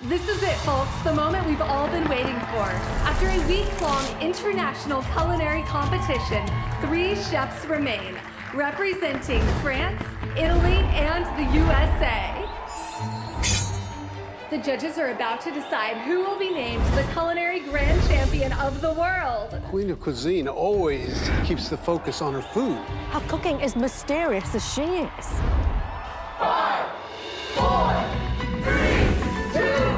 This is it, folks, the moment we've all been waiting for. After a week-long international culinary competition, 3 chefs remain, representing France, Italy, and the USA. The judges are about to decide who will be named the culinary grand champion of the world. Queen of Cuisine always keeps the focus on her food. Her cooking is mysterious as she is. 5, 4, 3, 2.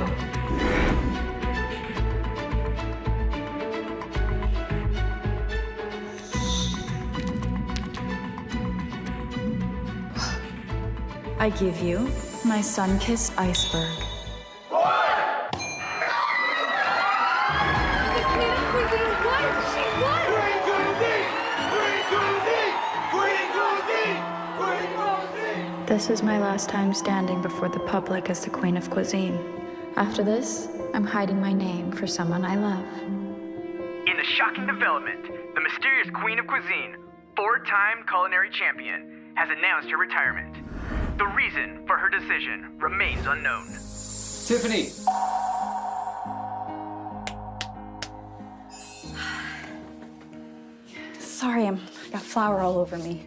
I give you my sun-kissed iceberg. The Queen of Cuisine won! She won! Queen Cuisine! Queen Cuisine! Queen Cuisine! Queen Cuisine! This is my last time standing before the public as the Queen of Cuisine. After this, I'm hiding my name for someone I love. In a shocking development, the mysterious Queen of Cuisine, 4-time culinary champion, has announced her retirement. The reason for her decision remains unknown. Tiffany! Sorry, I got flour all over me.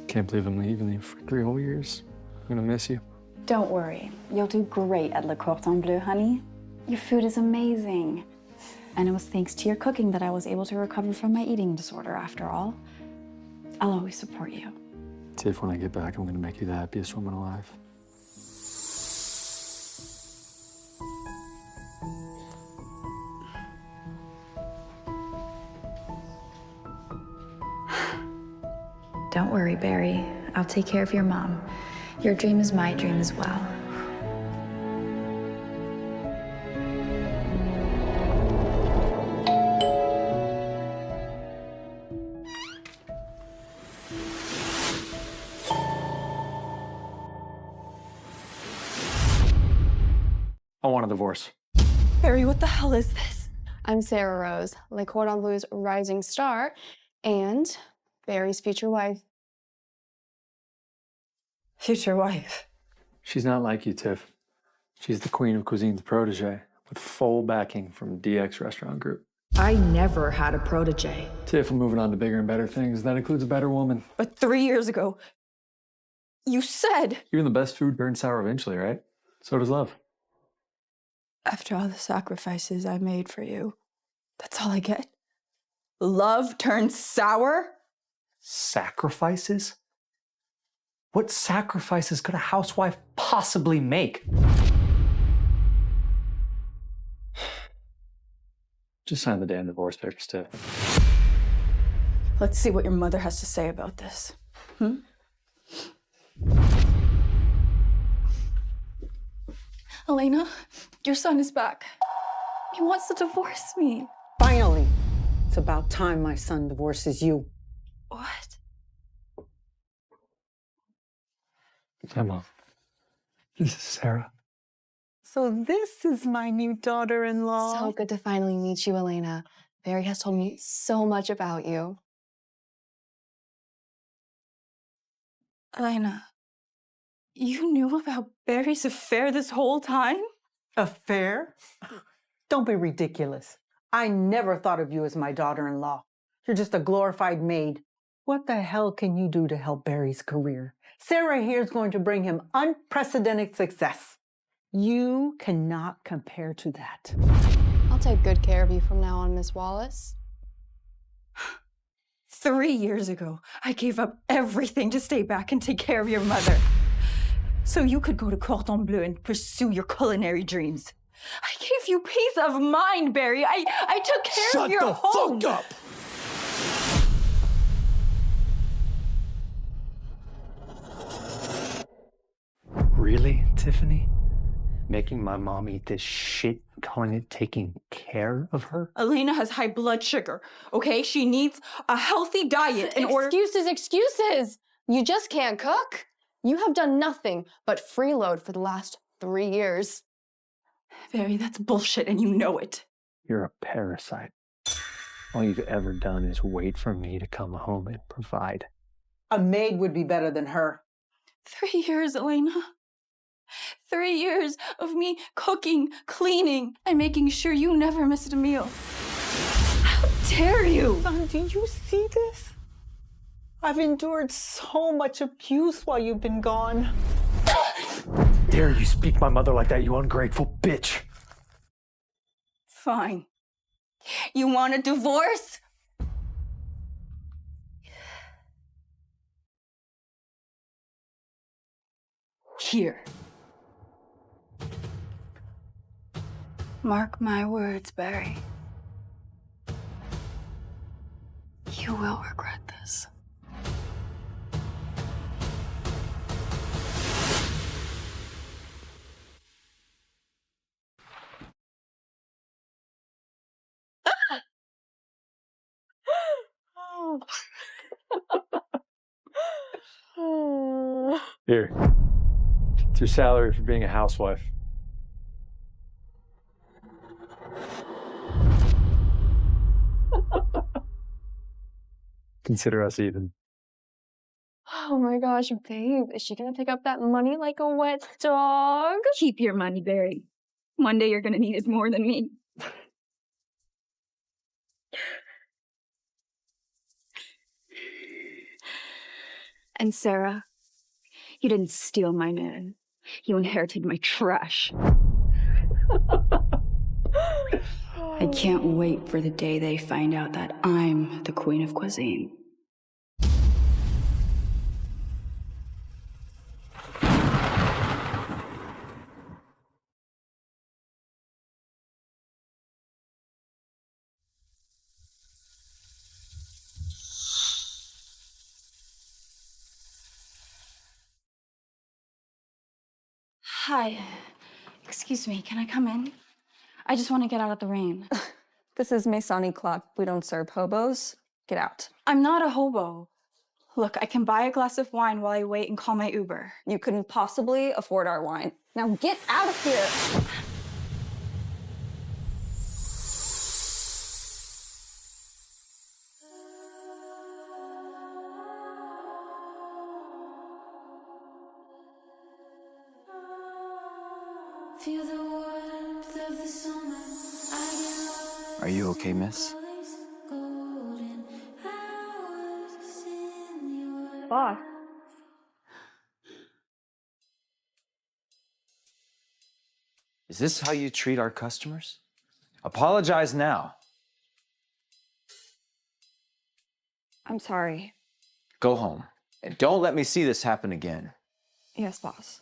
Can't believe I'm leaving you for 3 whole years. I'm gonna miss you. Don't worry, you'll do great at Le Cordon Bleu, honey. Your food is amazing. And it was thanks to your cooking that I was able to recover from my eating disorder after all. I'll always support you. Tiff, when I get back, I'm gonna make you the happiest woman alive. Don't worry, Barry. I'll take care of your mom. Your dream is my dream as well. I want a divorce. Barry, what the hell is this? I'm Sarah Rose, Le Cordon Bleu's rising star and Barry's future wife. Future wife. She's not like you, Tiff. She's the Queen of Cuisine's protege, with full backing from DX Restaurant Group. I never had a protege. Tiff, we're moving on to bigger and better things. That includes a better woman. But 3 years ago, you said... Even the best food turns sour eventually, right? So does love. After all the sacrifices I made for you, that's all I get? Love turns sour? Sacrifices? What sacrifices could a housewife possibly make? Just sign the damn divorce papers, Tiff. Let's see what your mother has to say about this. Elena, your son is back. He wants to divorce me. Finally, it's about time my son divorces you. What? Hi, Mom. This is Sarah. So this is my new daughter-in-law. So good to finally meet you, Elena. Barry has told me so much about you. Elena, you knew about Barry's affair this whole time? Affair? Don't be ridiculous. I never thought of you as my daughter-in-law. You're just a glorified maid. What the hell can you do to help Barry's career? Sarah here is going to bring him unprecedented success. You cannot compare to that. I'll take good care of you from now on, Miss Wallace. 3 years ago, I gave up everything to stay back and take care of your mother. So you could go to Cordon Bleu and pursue your culinary dreams. I gave you peace of mind, Barry. I took care of your home. Shut the fuck up! Really, Tiffany? Making my mom eat this shit, calling it taking care of her? Elena has high blood sugar, okay? She needs a healthy diet in order... Excuses! You just can't cook. You have done nothing but freeload for the last 3 years. Barry, that's bullshit and you know it. You're a parasite. All you've ever done is wait for me to come home and provide. A maid would be better than her. 3 years, Elena. 3 years of me cooking, cleaning, and making sure you never missed a meal. How dare you? Son, do you see this? I've endured so much abuse while you've been gone. Dare you speak my mother like that, you ungrateful bitch? Fine. You want a divorce? Here. Mark my words, Barry. You will regret this. Here. It's your salary for being a housewife. Consider us even. Oh my gosh, babe, is she gonna pick up that money like a wet dog? Keep your money, Barry. One day you're gonna need it more than me. And Sarah, you didn't steal my man. You inherited my trash. I can't wait for the day they find out that I'm the queen of cuisine. Hi. Excuse me, can I come in? I just want to get out of the rain. This is Masoni Club. We don't serve hobos. Get out. I'm not a hobo. Look, I can buy a glass of wine while I wait and call my Uber. You couldn't possibly afford our wine. Now get out of here! Are you okay, miss? Boss. Is this how you treat our customers? Apologize now. I'm sorry. Go home. And don't let me see this happen again. Yes, boss.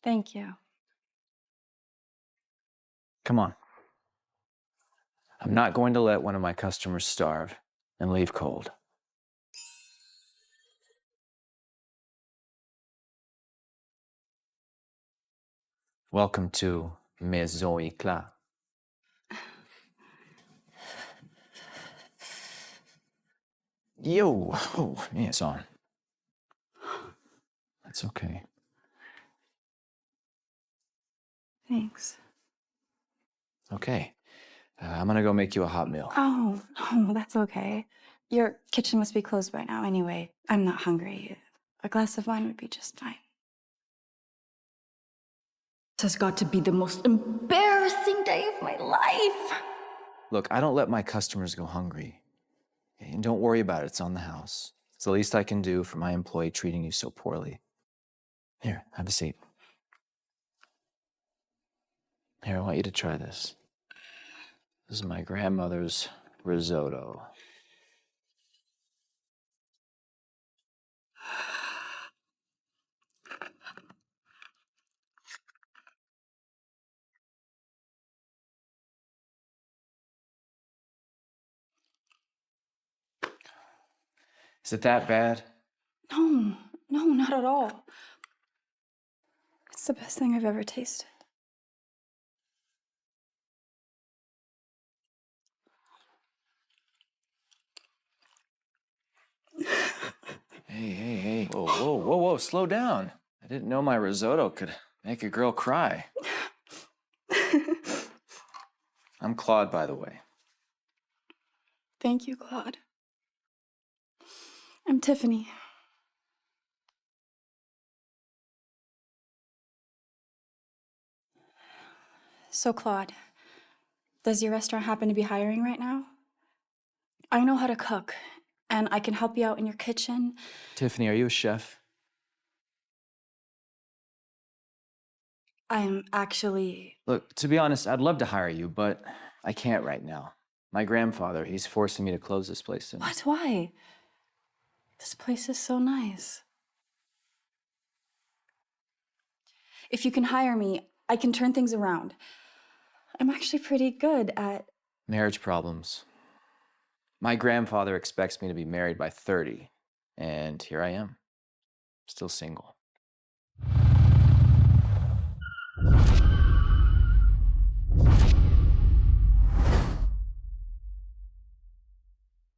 Thank you. Come on. I'm not going to let one of my customers starve and leave cold. Welcome to Maison Eclat. Yo, oh, yeah, it's on. That's okay. Thanks. Okay. I'm gonna go make you a hot meal. Oh, no, that's okay. Your kitchen must be closed by now anyway. I'm not hungry. A glass of wine would be just fine. This has got to be the most embarrassing day of my life. Look, I don't let my customers go hungry. And don't worry about it, it's on the house. It's the least I can do for my employee treating you so poorly. Here, have a seat. Here, I want you to try this. This is my grandmother's risotto. Is it that bad? No, no, not at all. It's the best thing I've ever tasted. Hey. Whoa, slow down. I didn't know my risotto could make a girl cry. I'm Claude, by the way. Thank you, Claude. I'm Tiffany. So, Claude, does your restaurant happen to be hiring right now? I know how to cook, and I can help you out in your kitchen. Tiffany, are you a chef? I'm actually... Look, to be honest, I'd love to hire you, but I can't right now. My grandfather, he's forcing me to close this place soon. What? Why? This place is so nice. If you can hire me, I can turn things around. I'm actually pretty good at... Marriage problems. My grandfather expects me to be married by 30, and here I am, still single.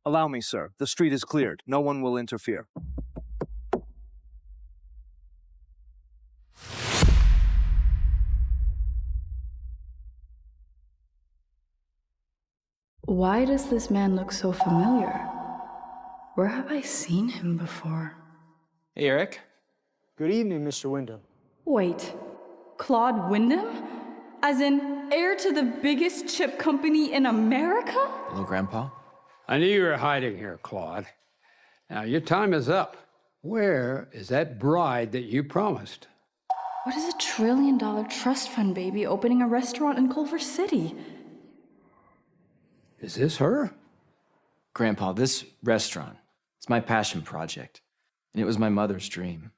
Allow me, sir. The street is cleared. No one will interfere. Why does this man look so familiar? Where have I seen him before? Hey, Eric. Good evening, Mr. Wyndham. Wait, Claude Wyndham? As in heir to the biggest chip company in America? Hello, Grandpa. I knew you were hiding here, Claude. Now, your time is up. Where is that bride that you promised? What is $1 trillion trust fund baby opening a restaurant in Culver City? Is this her? Grandpa, this restaurant, it's my passion project, and it was my mother's dream.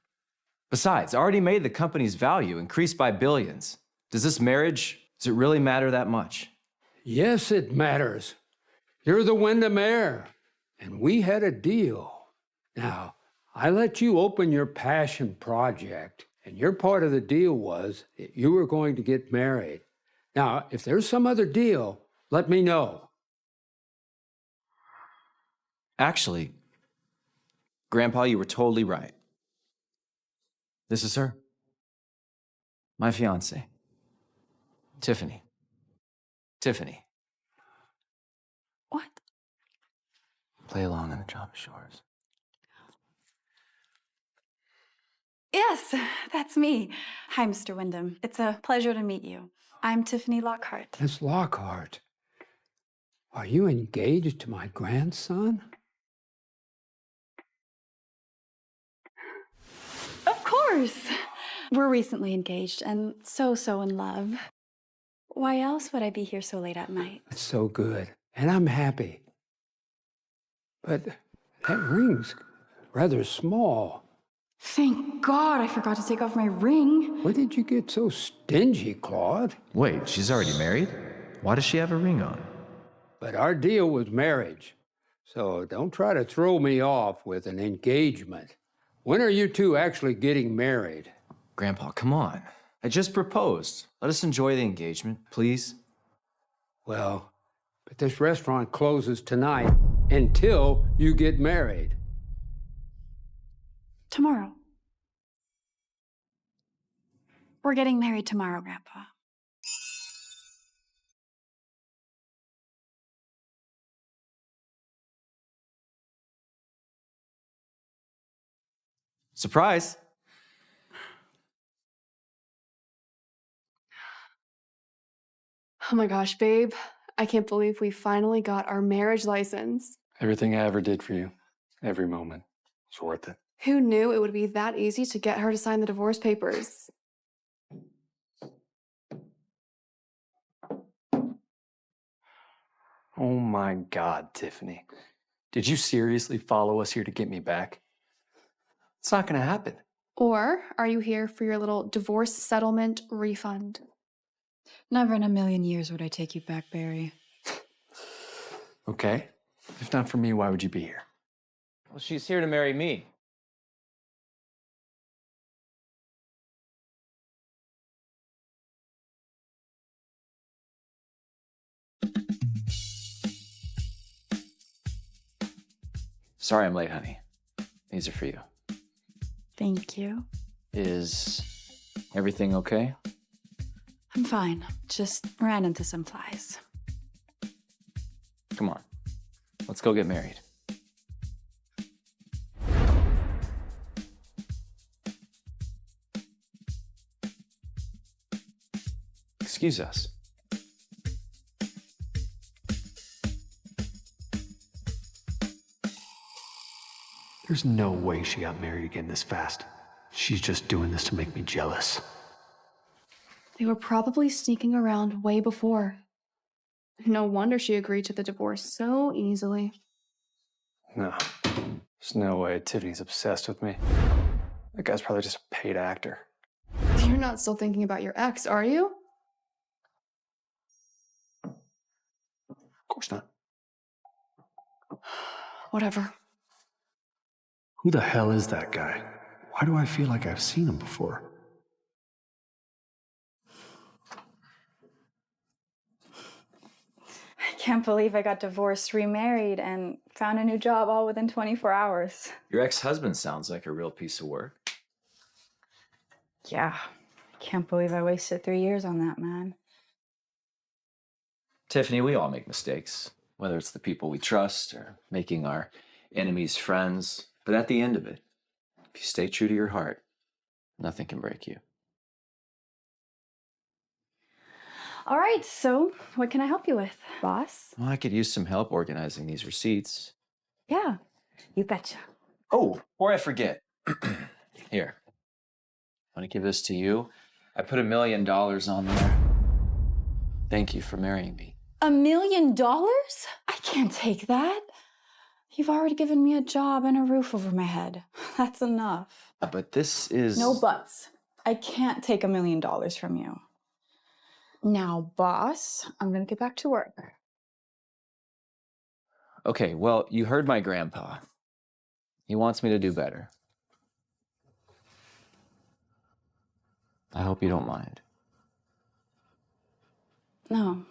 Besides, I already made the company's value increase by billions. Does this marriage, does it really matter that much? Yes, it matters. You're the Wyndham heir, and we had a deal. Now, I let you open your passion project, and your part of the deal was that you were going to get married. Now, if there's some other deal, let me know. Actually, Grandpa, you were totally right. This is her. My fiancée. Tiffany. Tiffany. What? Play along and the job is yours. Yes, that's me. Hi, Mr. Wyndham. It's a pleasure to meet you. I'm Tiffany Lockhart. Miss Lockhart, are you engaged to my grandson? Of course. We're recently engaged and so in love. Why else would I be here so late at night? That's so good, and I'm happy. But that ring's rather small. Thank God I forgot to take off my ring. When did you get so stingy, Claude? Wait, she's already married? Why does she have a ring on? But our deal was marriage, so don't try to throw me off with an engagement. When are you two actually getting married? Grandpa, come on. I just proposed. Let us enjoy the engagement, please. Well, but this restaurant closes tonight until you get married. Tomorrow. We're getting married tomorrow, Grandpa. Surprise. Oh my gosh, babe. I can't believe we finally got our marriage license. Everything I ever did for you, every moment, it's worth it. Who knew it would be that easy to get her to sign the divorce papers? Oh my God, Tiffany. Did you seriously follow us here to get me back? It's not gonna happen. Or are you here for your little divorce settlement refund? Never in a million years would I take you back, Barry. Okay. If not for me, why would you be here? Well, she's here to marry me. Sorry I'm late, honey. These are for you. Thank you. Is everything okay? I'm fine. Just ran into some flies. Come on. Let's Let's go get married. Excuse us. There's no way she got married again this fast. She's just doing this to make me jealous. They were probably sneaking around way before. No wonder she agreed to the divorce so easily. No. There's no way Tiffany's obsessed with me. That guy's probably just a paid actor. You're not still thinking about your ex, are you? Of course not. Whatever. Who the hell is that guy? Why do I feel like I've seen him before? I can't believe I got divorced, remarried, and found a new job all within 24 hours. Your ex-husband sounds like a real piece of work. Yeah, I can't believe I wasted 3 years on that man. Tiffany, we all make mistakes, whether it's the people we trust or making our enemies friends. But at the end of it, if you stay true to your heart, nothing can break you. All right, so what can I help you with, boss? Well, I could use some help organizing these receipts. Yeah, you betcha. Oh, before I forget, here. I want to give this to you. I put $1 million on there. Thank you for marrying me. $1 million? I can't take that. You've already given me a job and a roof over my head. That's enough. But this is... No buts. I can't take $1 million from you. Now, boss, I'm gonna get back to work. Okay, well, you heard my grandpa. He wants me to do better. I hope you don't mind. No,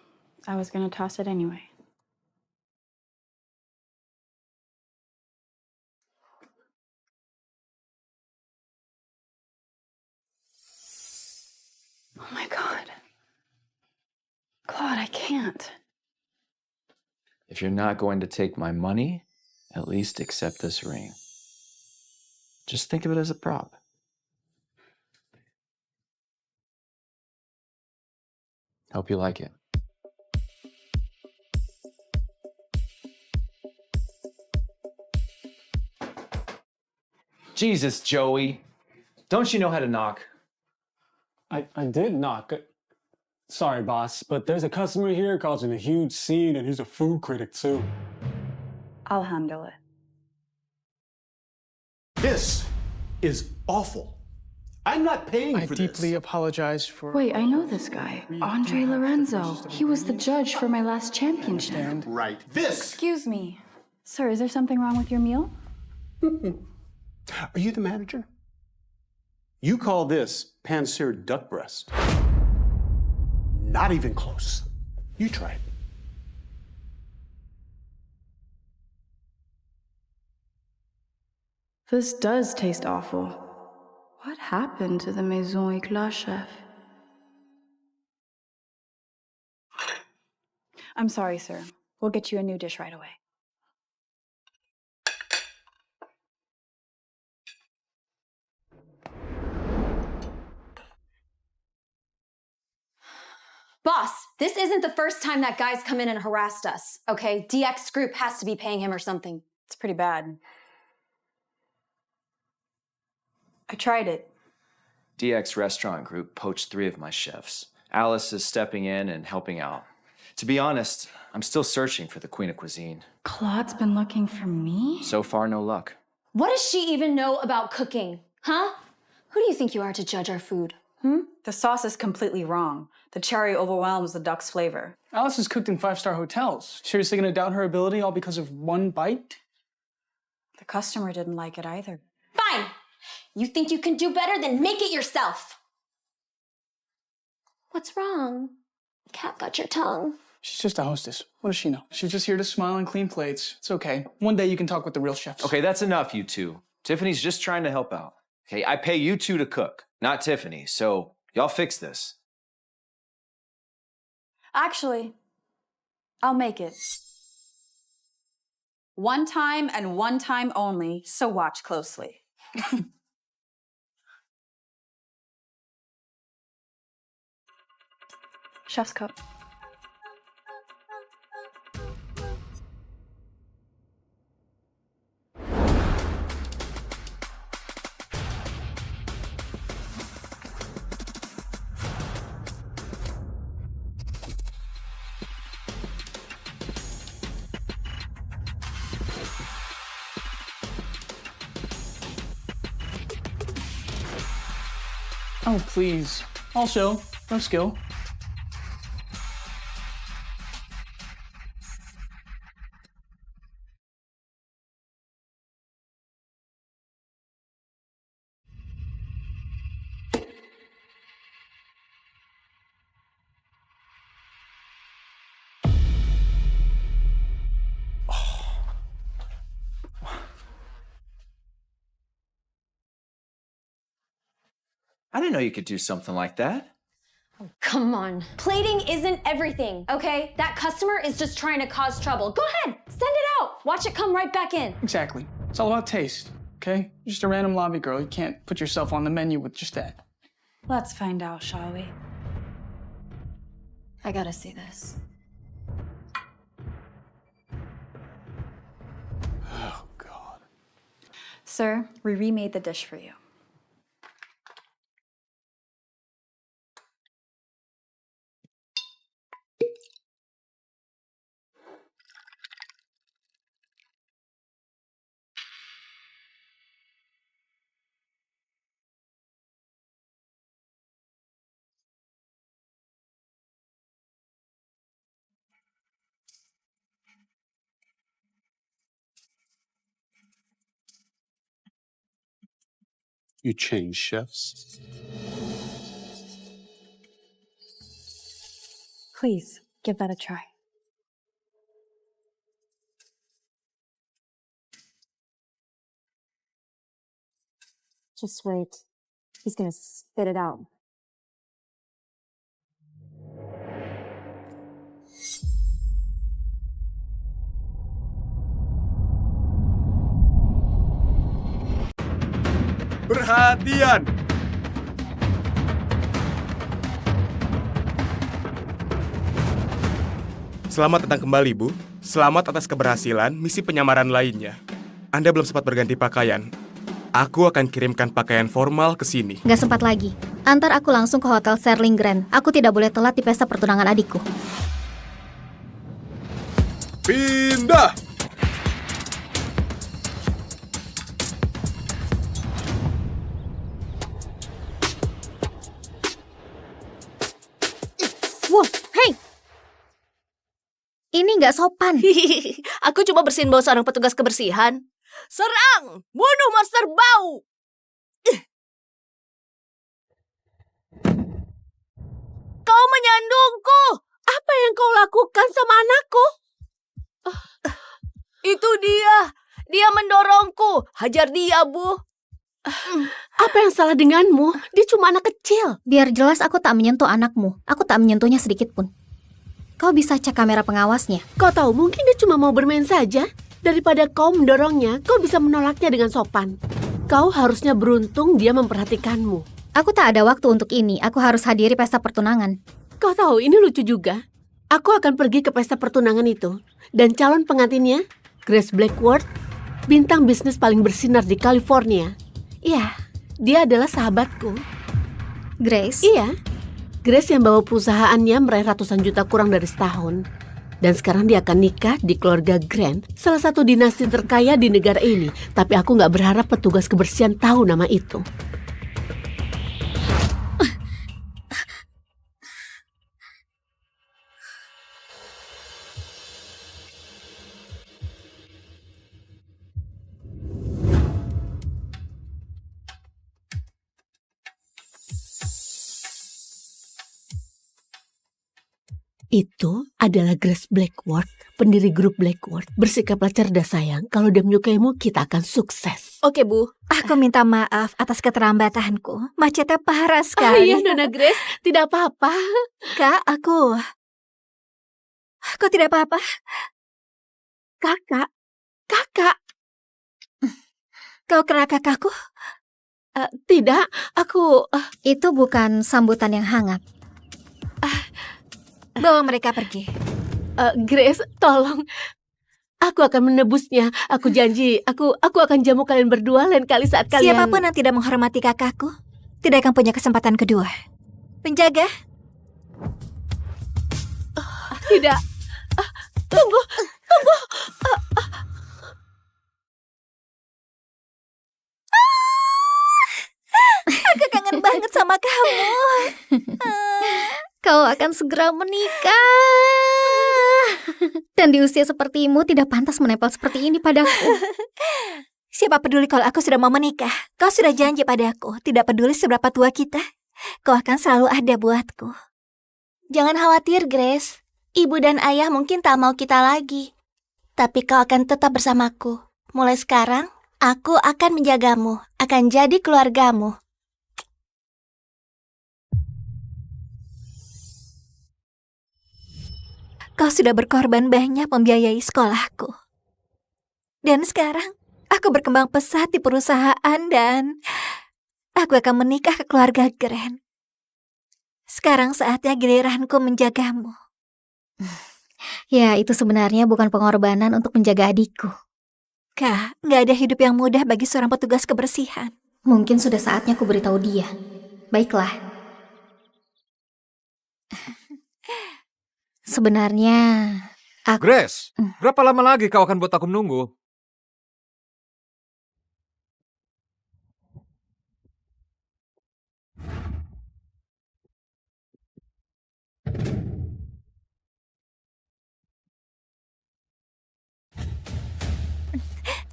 I was gonna toss it anyway. Oh my God. Claude, I can't. If you're not going to take my money, at least accept this ring. Just think of it as a prop. Hope you like it. Jesus, Joey. Don't you know how to knock? I did knock. Sorry, boss, but there's a customer here causing a huge scene, and he's a food critic, too. I'll handle it. This is awful. I'm not paying for this. I deeply apologize for... Wait, I know this guy. Andre Lorenzo. He was the judge for my last championship. Right. This! Excuse me. Sir, is there something wrong with your meal? Are you the manager? You call this pan-seared duck breast? Not even close. You try it. This does taste awful. What happened to the Maison Éclat chef? I'm sorry, sir. We'll get you a new dish right away. Boss, this isn't the first time that guy's come in and harassed us, okay? DX Group has to be paying him or something. It's pretty bad. I tried it. DX Restaurant Group poached 3 of my chefs. Alice is stepping in and helping out. To be honest, I'm still searching for the Queen of Cuisine. Claude's been looking for me? So far, no luck. What does she even know about cooking, huh? Who do you think you are to judge our food? The sauce is completely wrong. The cherry overwhelms the duck's flavor. Alice has cooked in 5-star hotels. Seriously gonna doubt her ability all because of one bite? The customer didn't like it either. Fine! You think you can do better? Then make it yourself! What's wrong? Cat got your tongue. She's just a hostess. What does she know? She's just here to smile and clean plates. It's okay. One day you can talk with the real chefs. Okay, that's enough, you two. Tiffany's just trying to help out. Okay, I pay you 2 to cook, not Tiffany, so y'all fix this. Actually, I'll make it. One time and one time only, so watch closely. Chef's coat. Oh, please. I'll show. No skill. I didn't know you could do something like that. Come on. Plating isn't everything, okay? That customer is just trying to cause trouble. Go ahead, send it out. Watch it come right back in. Exactly. It's all about taste, okay? You're just a random lobby girl. You can't put yourself on the menu with just that. Let's find out, shall we? I gotta see this. Oh, God. Sir, we remade the dish for you. You change chefs? Please, give that a try. Just wait. He's gonna spit it out. Perhatian! Selamat datang kembali, Bu. Selamat atas keberhasilan misi penyamaran lainnya. Anda belum sempat berganti pakaian. Aku akan kirimkan pakaian formal ke sini. Gak sempat lagi. Antar aku langsung ke Hotel Serling Grand. Aku tidak boleh telat di pesta pertunangan adikku. Pindah! Wow, hei! Ini nggak sopan. Aku cuma bersihin bau seorang petugas kebersihan. Serang! Bunuh monster bau! Kau menyandungku! Apa yang kau lakukan sama anakku? Itu dia! Dia mendorongku! Hajar dia, Bu! Apa yang salah denganmu? Dia cuma anak kecil. Biar jelas aku tak menyentuh anakmu. Aku tak menyentuhnya sedikit pun. Kau bisa cek kamera pengawasnya. Kau tahu, mungkin dia cuma mau bermain saja. Daripada kau mendorongnya, kau bisa menolaknya dengan sopan. Kau harusnya beruntung dia memperhatikanmu. Aku tak ada waktu untuk ini. Aku harus hadiri pesta pertunangan. Kau tahu, ini lucu juga. Aku akan pergi ke pesta pertunangan itu. Dan calon pengantinnya, Grace Blackworth, bintang bisnis paling bersinar di California. Iya, dia adalah sahabatku. Grace? Iya. Grace yang bawa perusahaannya meraih ratusan juta kurang dari setahun. Dan sekarang dia akan nikah di keluarga Grant, salah satu dinasti terkaya di negara ini. Tapi aku nggak berharap petugas kebersihan tahu nama itu. Itu adalah Grace Blackworth, pendiri grup Blackworth. Bersikaplah cerdas sayang, kalau dia menyukaimu kita akan sukses. Oke Bu, aku minta maaf atas keterlambatanku. Macetnya parah sekali. Iya Nona Grace, tidak apa-apa. Kak, aku tidak apa-apa. Kakak, Kakak. Kau kena kakakku? Tidak, aku... Itu bukan sambutan yang hangat. Bawa mereka pergi. Grace, tolong. Aku akan menebusnya. Aku janji, aku akan jamu kalian berdua lain kali saat kalian... Siapapun yang tidak menghormati kakakku, tidak akan punya kesempatan kedua. Penjaga. Tidak. Tunggu. Aku kangen banget sama kamu. Kau akan segera menikah. Dan di usia sepertimu tidak pantas menempel seperti ini padaku. Siapa peduli kalau aku sudah mau menikah? Kau sudah janji padaku, tidak peduli seberapa tua kita, kau akan selalu ada buatku. Jangan khawatir, Grace. Ibu dan ayah mungkin tak mau kita lagi. Tapi kau akan tetap bersamaku. Mulai sekarang, aku akan menjagamu, akan jadi keluargamu. Kau sudah berkorban banyak membiayai sekolahku. Dan sekarang, aku berkembang pesat di perusahaan dan aku akan menikah ke keluarga Grant. Sekarang saatnya giliranku menjagamu. Ya, itu sebenarnya bukan pengorbanan untuk menjaga adikku. Kak, gak ada hidup yang mudah bagi seorang petugas kebersihan. Mungkin sudah saatnya aku beritahu dia. Baiklah. Sebenarnya, aku... Grace, berapa lama lagi kau akan buat aku menunggu?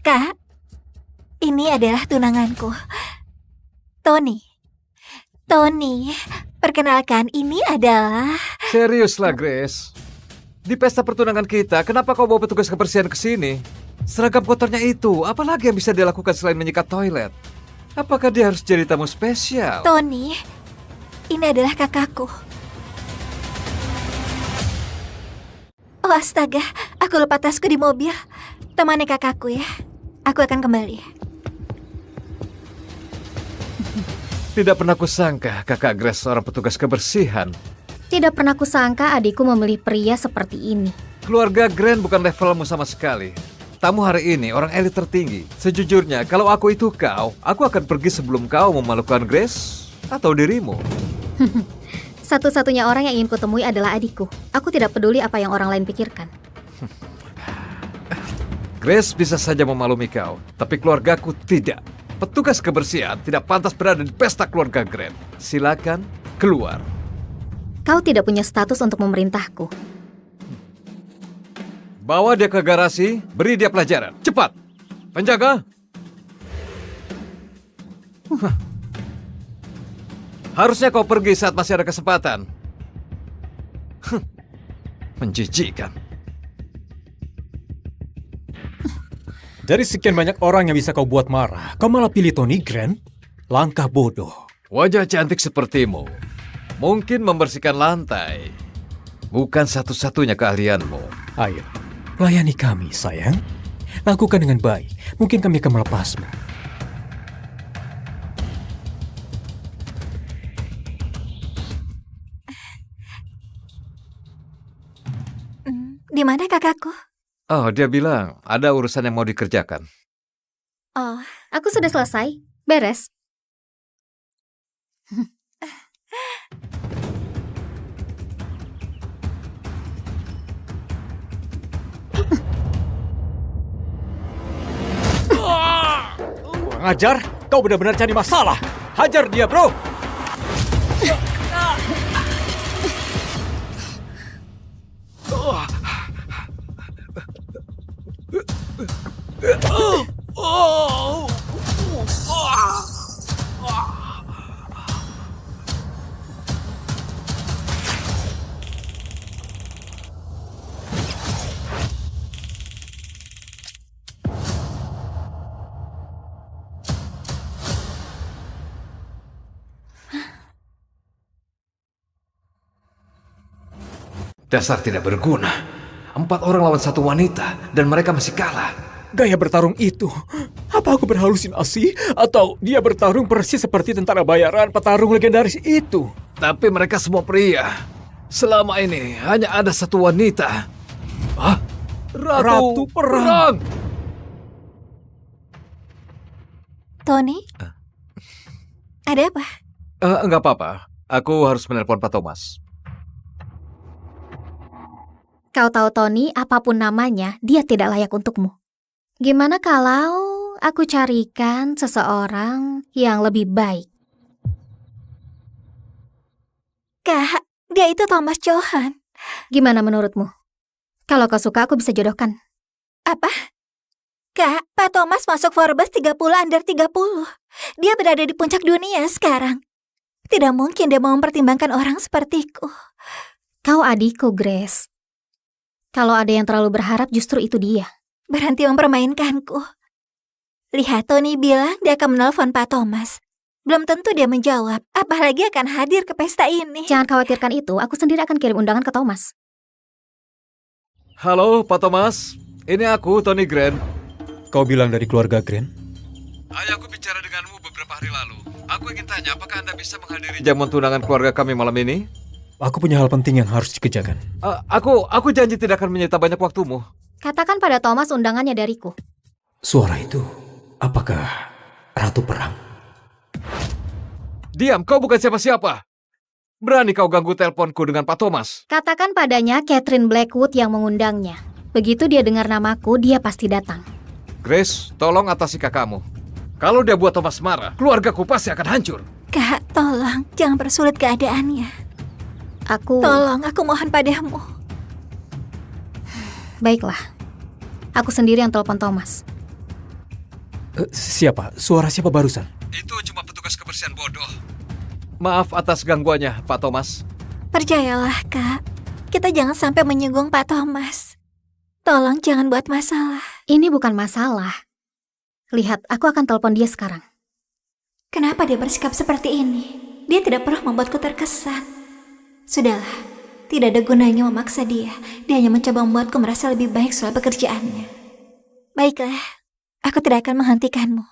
Kak, ini adalah tunanganku. Tony, perkenalkan ini adalah... Seriuslah, Grace. Di pesta pertunangan kita, kenapa kau bawa petugas kebersihan ke sini? Seragam kotornya itu, apalagi yang bisa dia lakukan selain menyikat toilet? Apakah dia harus jadi tamu spesial? Tony, ini adalah kakakku. Oh astaga, aku lupa tasku di mobil. Temani kakakku ya. Aku akan kembali. Tidak pernah kusangka kakak Grace seorang petugas kebersihan. Tidak pernah kusangka adikku memilih pria seperti ini. Keluarga Grant bukan levelmu sama sekali. Tamu hari ini orang elit tertinggi. Sejujurnya, kalau aku itu kau, aku akan pergi sebelum kau memalukan Grace atau dirimu. Satu-satunya orang yang ingin kutemui adalah adikku. Aku tidak peduli apa yang orang lain pikirkan. Grace bisa saja memalumi kau, tapi keluargaku tidak. Petugas kebersihan tidak pantas berada di pesta keluarga Grant. Silakan keluar. Kau tidak punya status untuk memerintahku. Bawa dia ke garasi, beri dia pelajaran. Cepat! Penjaga! Harusnya kau pergi saat masih ada kesempatan. Menjijikkan. Dari sekian banyak orang yang bisa kau buat marah, kau malah pilih Tony Grant? Langkah bodoh. Wajah cantik sepertimu mungkin membersihkan lantai bukan satu-satunya keahlianmu. Ayo, layani kami, sayang. Lakukan dengan baik. Mungkin kami akan melepasmu. Di mana kakakku? Oh, dia bilang ada urusan yang mau dikerjakan. Oh, aku sudah selesai. Beres. Kurang ajar, kau benar-benar cari masalah. Hajar dia, bro. Dasar tidak berguna. 4 orang lawan 1 wanita dan mereka masih kalah. gaya bertarung itu. Apa aku berhalusinasi? Atau dia bertarung persis seperti tentara bayaran petarung legendaris itu? Tapi mereka semua pria. Selama ini hanya ada satu wanita. Hah? Ratu Perang! Tony? Ada apa? Enggak apa-apa. Aku harus menelpon Pak Thomas. Kau tahu Tony, apapun namanya, dia tidak layak untukmu. Gimana kalau aku carikan seseorang yang lebih baik? Kak, dia itu Thomas Johan. Gimana menurutmu? Kalau kau suka, aku bisa jodohkan. Apa? Kak, Pak Thomas masuk Forbes 30 under 30. Dia berada di puncak dunia sekarang. Tidak mungkin dia mau mempertimbangkan orang sepertiku. Kau adikku, Grace. Kalau ada yang terlalu berharap, justru itu dia. Berhenti mempermainkanku. Lihat, Tony bilang dia akan menelpon Pak Thomas. Belum tentu dia menjawab, apalagi akan hadir ke pesta ini. Jangan khawatirkan itu, aku sendiri akan kirim undangan ke Thomas. Halo, Pak Thomas. Ini aku, Tony Grant. Kau bilang dari keluarga Grant? Ayah, aku bicara denganmu beberapa hari lalu. Aku ingin tanya, apakah Anda bisa menghadiri jamuan tunangan keluarga kami malam ini? Aku punya hal penting yang harus dikerjakan. Aku janji tidak akan menyita banyak waktumu. Katakan pada Thomas undangannya dariku. Suara itu, apakah Ratu Perang? Diam, kau bukan siapa-siapa. Berani kau ganggu teleponku dengan Pak Thomas? Katakan padanya Catherine Blackwood yang mengundangnya. Begitu dia dengar namaku, dia pasti datang. Grace, tolong atasi kakakmu. Kalau dia buat Thomas marah, keluargaku pasti akan hancur. Kak, tolong, jangan persulit keadaannya. Tolong, aku mohon padamu. Baiklah. Aku sendiri yang telepon Thomas. Siapa? Suara siapa barusan? Itu cuma petugas kebersihan bodoh. Maaf atas gangguannya, Pak Thomas. Percayalah, Kak. Kita jangan sampai menyinggung Pak Thomas. Tolong jangan buat masalah. Ini bukan masalah. Lihat, aku akan telepon dia sekarang. Kenapa dia bersikap seperti ini? Dia tidak perlu membuatku terkesan. Sudahlah, tidak ada gunanya memaksa dia. Dia hanya mencoba membuatku merasa lebih baik soal pekerjaannya. Baiklah, aku tidak akan menghentikanmu.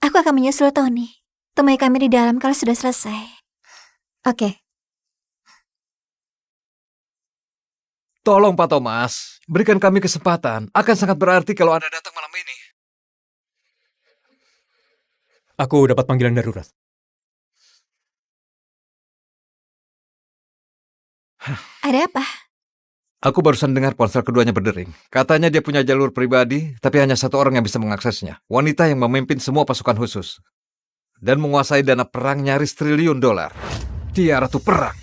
Aku akan menyusul Tony. Temui kami di dalam kalau sudah selesai. Oke. Tolong Pak Thomas, berikan kami kesempatan. Akan sangat berarti kalau Anda datang malam ini. Aku dapat panggilan darurat. Ada apa? Aku barusan dengar ponsel keduanya berdering. Katanya dia punya jalur pribadi, tapi hanya satu orang yang bisa mengaksesnya. Wanita yang memimpin semua pasukan khusus. Dan menguasai dana perang nyaris $1 triliun. Dia Ratu Perang.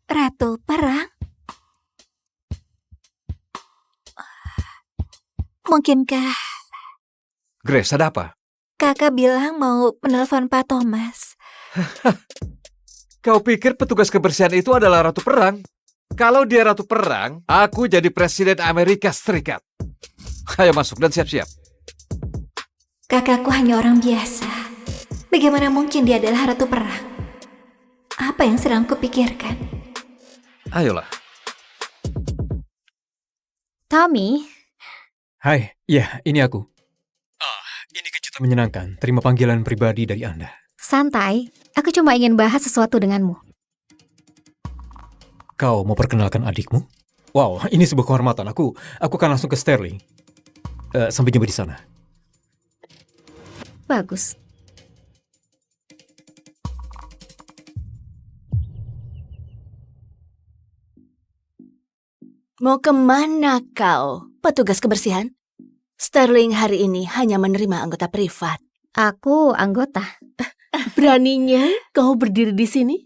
Ratu Perang? Mungkinkah Grace, ada apa? Kakak bilang mau menelpon Pak Thomas? Kau pikir petugas kebersihan itu adalah Ratu Perang? Kalau dia Ratu Perang, aku jadi Presiden Amerika Serikat. Ayo masuk dan siap-siap. Kakakku hanya orang biasa. Bagaimana mungkin dia adalah Ratu Perang? Apa yang sedang kupikirkan? Ayolah. Tommy. Hai, ya ini aku. Ini kejutan menyenangkan. Terima panggilan pribadi dari Anda. Santai, aku cuma ingin bahas sesuatu denganmu. Kau mau perkenalkan adikmu? Wow, ini sebuah kehormatan. Aku akan langsung ke Sterling. Sampai jumpa di sana. Bagus. Mau kemana kau, petugas kebersihan? Sterling hari ini hanya menerima anggota privat. Aku anggota. Beraninya kau berdiri di sini?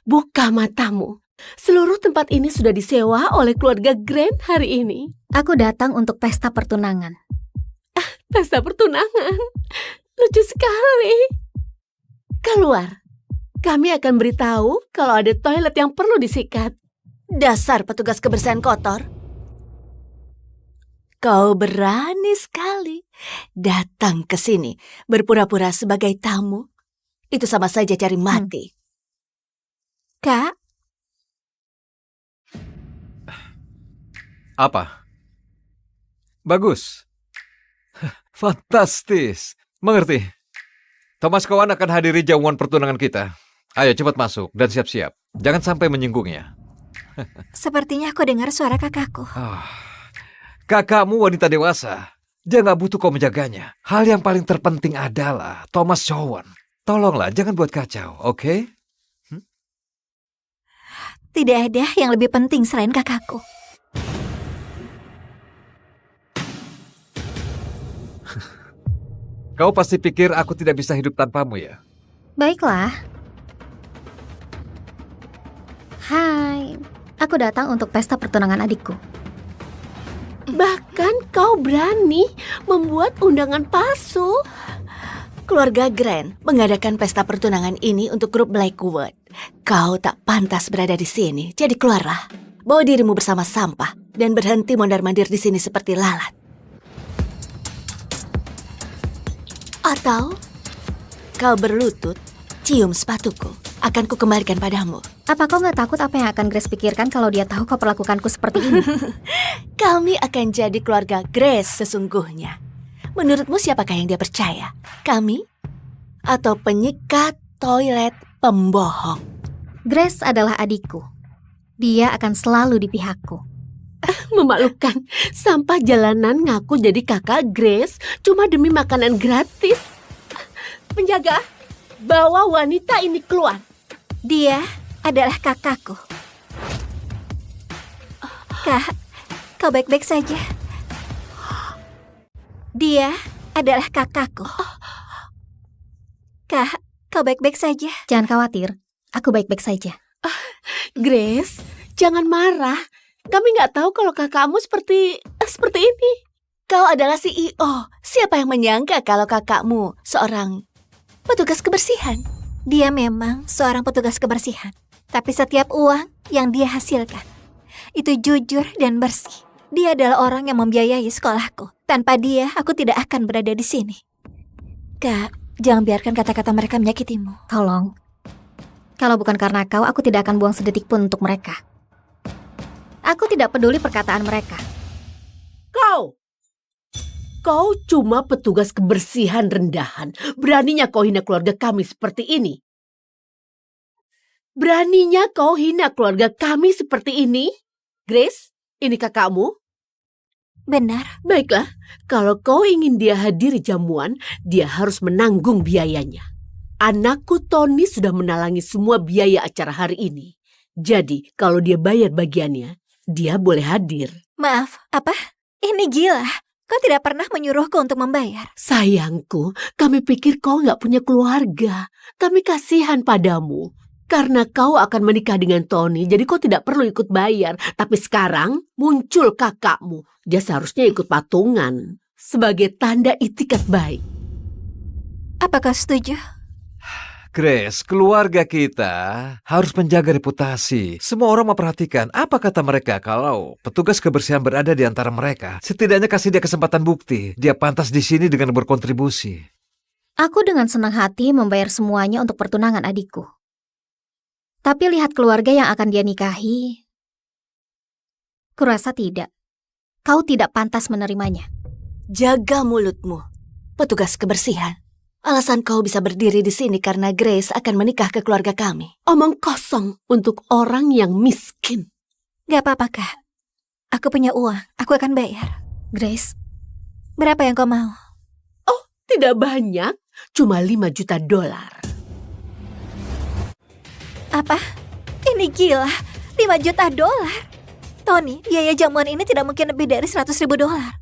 Buka matamu. Seluruh tempat ini sudah disewa oleh keluarga Grant hari ini. Aku datang untuk pesta pertunangan. Pesta pertunangan? Lucu sekali. Keluar. Kami akan beritahu kalau ada toilet yang perlu disikat. Dasar petugas kebersihan kotor. Kau berani sekali datang ke sini berpura-pura sebagai tamu. Itu sama saja cari mati. Kak? Apa? Bagus. Fantastis. Mengerti. Thomas Cowan akan hadiri jamuan pertunangan kita. Ayo cepat masuk dan siap-siap. Jangan sampai menyinggungnya. Sepertinya aku dengar suara kakakku. Kakakmu wanita dewasa. Dia nggak butuh kau menjaganya. Hal yang paling terpenting adalah Thomas Cowan. Tolonglah, jangan buat kacau, oke? Tidak ada yang lebih penting selain kakakku. Kau pasti pikir aku tidak bisa hidup tanpamu ya? Baiklah. Hai, aku datang untuk pesta pertunangan adikku. Bahkan kau berani membuat undangan palsu. Keluarga Grant mengadakan pesta pertunangan ini untuk grup Blackwood. Kau tak pantas berada di sini, jadi keluarlah. Bawa dirimu bersama sampah dan berhenti mondar-mandir di sini seperti lalat. Atau kau berlutut, cium sepatuku. Akan kukembalikan padamu. Apa kau nggak takut apa yang akan Grace pikirkan kalau dia tahu kau perlakukanku seperti ini? Kami akan jadi keluarga Grace sesungguhnya. Menurutmu siapakah yang dia percaya? Kami? Atau penyikat toilet pembohong? Grace adalah adikku. Dia akan selalu di pihakku. Memalukan, sampah jalanan ngaku jadi kakak Grace cuma demi makanan gratis. Penjaga, bawa wanita ini keluar. Dia adalah kakakku. Kak, kau baik-baik saja. Dia adalah kakakku. Kak, kau baik-baik saja. Jangan khawatir, aku baik-baik saja. Grace, jangan marah. Kami nggak tahu kalau kakakmu seperti ini. Kau adalah CEO. Siapa yang menyangka kalau kakakmu seorang petugas kebersihan? Dia memang seorang petugas kebersihan. Tapi setiap uang yang dia hasilkan, itu jujur dan bersih. Dia adalah orang yang membiayai sekolahku. Tanpa dia, aku tidak akan berada di sini. Kak, jangan biarkan kata-kata mereka menyakitimu. Tolong. Kalau bukan karena kau, aku tidak akan buang sedetik pun untuk mereka. Aku tidak peduli perkataan mereka. Kau cuma petugas kebersihan rendahan. Beraninya kau hina keluarga kami seperti ini? Beraninya kau hina keluarga kami seperti ini? Grace, ini kakakmu? Benar. Baiklah, kalau kau ingin dia hadiri jamuan, dia harus menanggung biayanya. Anakku Tony sudah menalangi semua biaya acara hari ini. Jadi, kalau dia bayar bagiannya, dia boleh hadir. Maaf, apa? Ini gila. Kau tidak pernah menyuruhku untuk membayar. Sayangku, kami pikir kau nggak punya keluarga. Kami kasihan padamu. Karena kau akan menikah dengan Tony, jadi kau tidak perlu ikut bayar. Tapi sekarang muncul kakakmu. Dia seharusnya ikut patungan. Sebagai tanda itikat baik. Apa kau setuju? Grace, keluarga kita harus menjaga reputasi. Semua orang memperhatikan apa kata mereka kalau petugas kebersihan berada di antara mereka. Setidaknya kasih dia kesempatan bukti. Dia pantas di sini dengan berkontribusi. Aku dengan senang hati membayar semuanya untuk pertunangan adikku. Tapi lihat keluarga yang akan dia nikahi, kurasa tidak. Kau tidak pantas menerimanya. Jaga mulutmu, petugas kebersihan. Alasan kau bisa berdiri di sini karena Grace akan menikah ke keluarga kami. Omong kosong untuk orang yang miskin. Gak apa-apa, Kak. Aku punya uang, aku akan bayar. Grace, berapa yang kau mau? Oh, tidak banyak. Cuma $5 juta. Apa? Ini gila. $5 juta? Tony, biaya jamuan ini tidak mungkin lebih dari $100,000.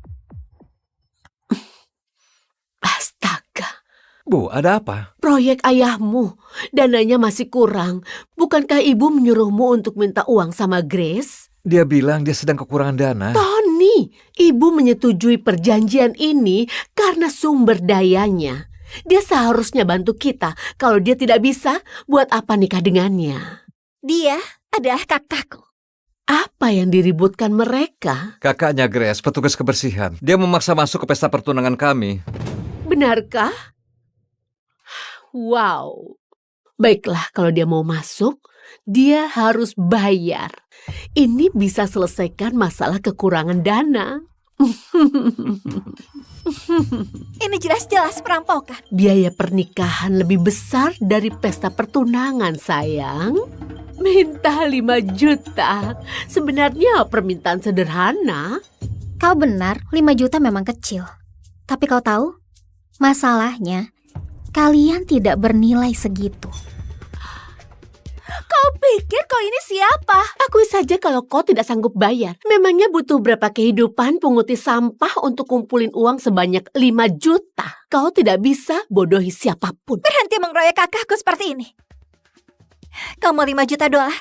Bu, ada apa? Proyek ayahmu, dananya masih kurang. Bukankah ibu menyuruhmu untuk minta uang sama Grace? Dia bilang dia sedang kekurangan dana. Tony, ibu menyetujui perjanjian ini karena sumber dayanya. Dia seharusnya bantu kita. Kalau dia tidak bisa, buat apa nikah dengannya? Dia adalah kakakku. Apa yang diributkan mereka? Kakaknya Grace, petugas kebersihan. Dia memaksa masuk ke pesta pertunangan kami. Benarkah? Wow. Baiklah, kalau dia mau masuk, dia harus bayar. Ini bisa selesaikan masalah kekurangan dana. Ini jelas-jelas perampokan. Biaya pernikahan lebih besar dari pesta pertunangan, sayang. Minta 5 juta. Sebenarnya permintaan sederhana. Kau benar, 5 juta memang kecil. Tapi kau tahu, masalahnya kalian tidak bernilai segitu. Kau pikir kau ini siapa? Akui saja kalau kau tidak sanggup bayar. Memangnya butuh berapa kehidupan punguti sampah untuk kumpulin uang sebanyak 5 juta? Kau tidak bisa bodohi siapapun. Berhenti mengeroyok kakakku seperti ini. Kau mau 5 juta dolar?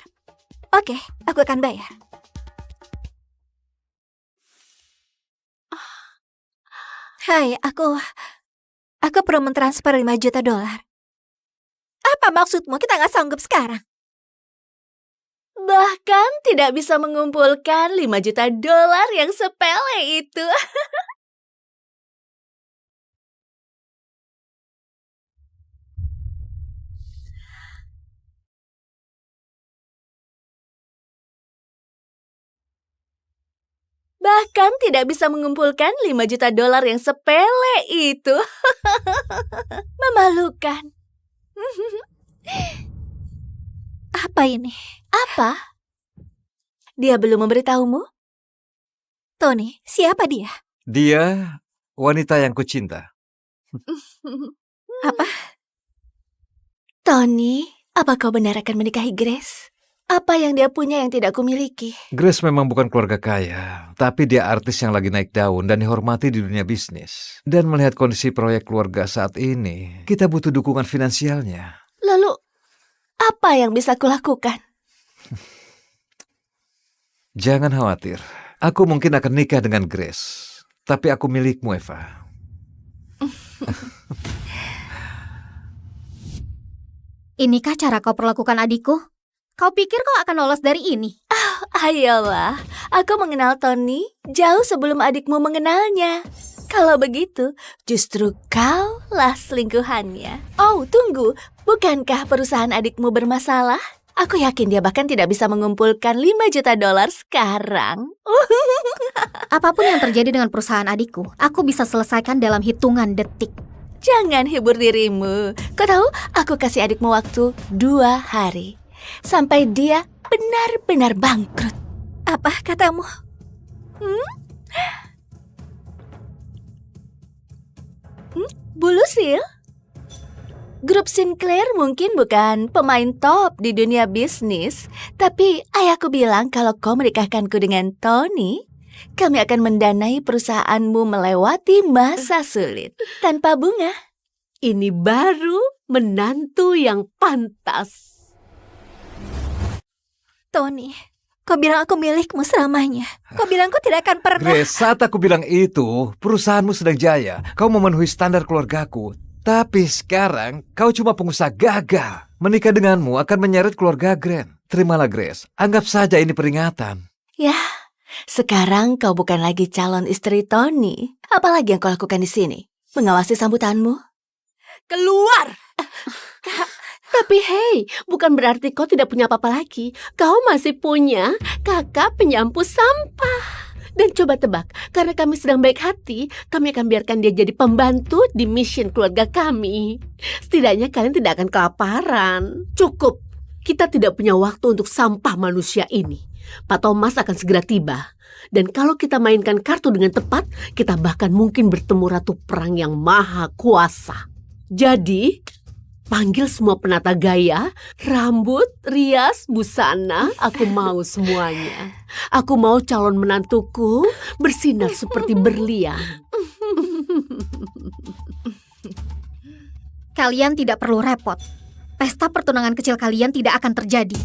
Oke, aku akan bayar. Hai, aku perlu mentransfer 5 juta dolar. Apa maksudmu? Kita nggak sanggup sekarang. Bahkan tidak bisa mengumpulkan 5 juta dolar yang sepele itu. Bahkan tidak bisa mengumpulkan 5 juta dolar yang sepele itu. Memalukan. Apa ini? Apa? Dia belum memberitahumu? Tony, siapa dia? Dia wanita yang kucinta. Apa? Tony, apa kau benar akan menikahi Grace? Apa yang dia punya yang tidak kumiliki? Grace memang bukan keluarga kaya, tapi dia artis yang lagi naik daun dan dihormati di dunia bisnis. Dan melihat kondisi proyek keluarga saat ini, kita butuh dukungan finansialnya. Lalu, apa yang bisa kulakukan? Jangan khawatir, aku mungkin akan nikah dengan Grace. Tapi aku milikmu, Eva. Inikah cara kau perlakukan adikku? Kau pikir kau akan lolos dari ini? Ayolah, aku mengenal Tony jauh sebelum adikmu mengenalnya. Kalau begitu, justru kaulah selingkuhannya. Oh, tunggu. Bukankah perusahaan adikmu bermasalah? Aku yakin dia bahkan tidak bisa mengumpulkan 5 juta dolar sekarang. Apapun yang terjadi dengan perusahaan adikku, aku bisa selesaikan dalam hitungan detik. Jangan hibur dirimu. Kau tahu, aku kasih adikmu waktu 2 hari. Sampai dia benar-benar bangkrut. Apa katamu? Bu Lucille? Grup Sinclair mungkin bukan pemain top di dunia bisnis, tapi ayahku bilang kalau kau menikahkanku dengan Tony, kami akan mendanai perusahaanmu melewati masa sulit tanpa bunga. Ini baru menantu yang pantas. Tony, kau bilang aku milikmu selamanya. Kau bilang kau tidak akan pernah... Grace, saat aku bilang itu, perusahaanmu sedang jaya. Kau memenuhi standar keluargaku. Tapi sekarang, kau cuma pengusaha gagal. Menikah denganmu akan menyeret keluarga Grant. Terimalah, Grace. Anggap saja ini peringatan. Ya, sekarang kau bukan lagi calon istri Tony. Apalagi yang kau lakukan di sini? Mengawasi sambutanmu? Keluar! Tapi hei, bukan berarti kau tidak punya apa-apa lagi. Kau masih punya kakak penyapu sampah. Dan coba tebak, karena kami sedang baik hati, kami akan biarkan dia jadi pembantu di mission keluarga kami. Setidaknya kalian tidak akan kelaparan. Cukup, kita tidak punya waktu untuk sampah manusia ini. Pak Thomas akan segera tiba. Dan kalau kita mainkan kartu dengan tepat, kita bahkan mungkin bertemu Ratu Perang yang maha kuasa. Jadi, panggil semua penata gaya, rambut, rias, busana, aku mau semuanya. Aku mau calon menantuku bersinar seperti berlian. Kalian tidak perlu repot. Pesta pertunangan kecil kalian tidak akan terjadi.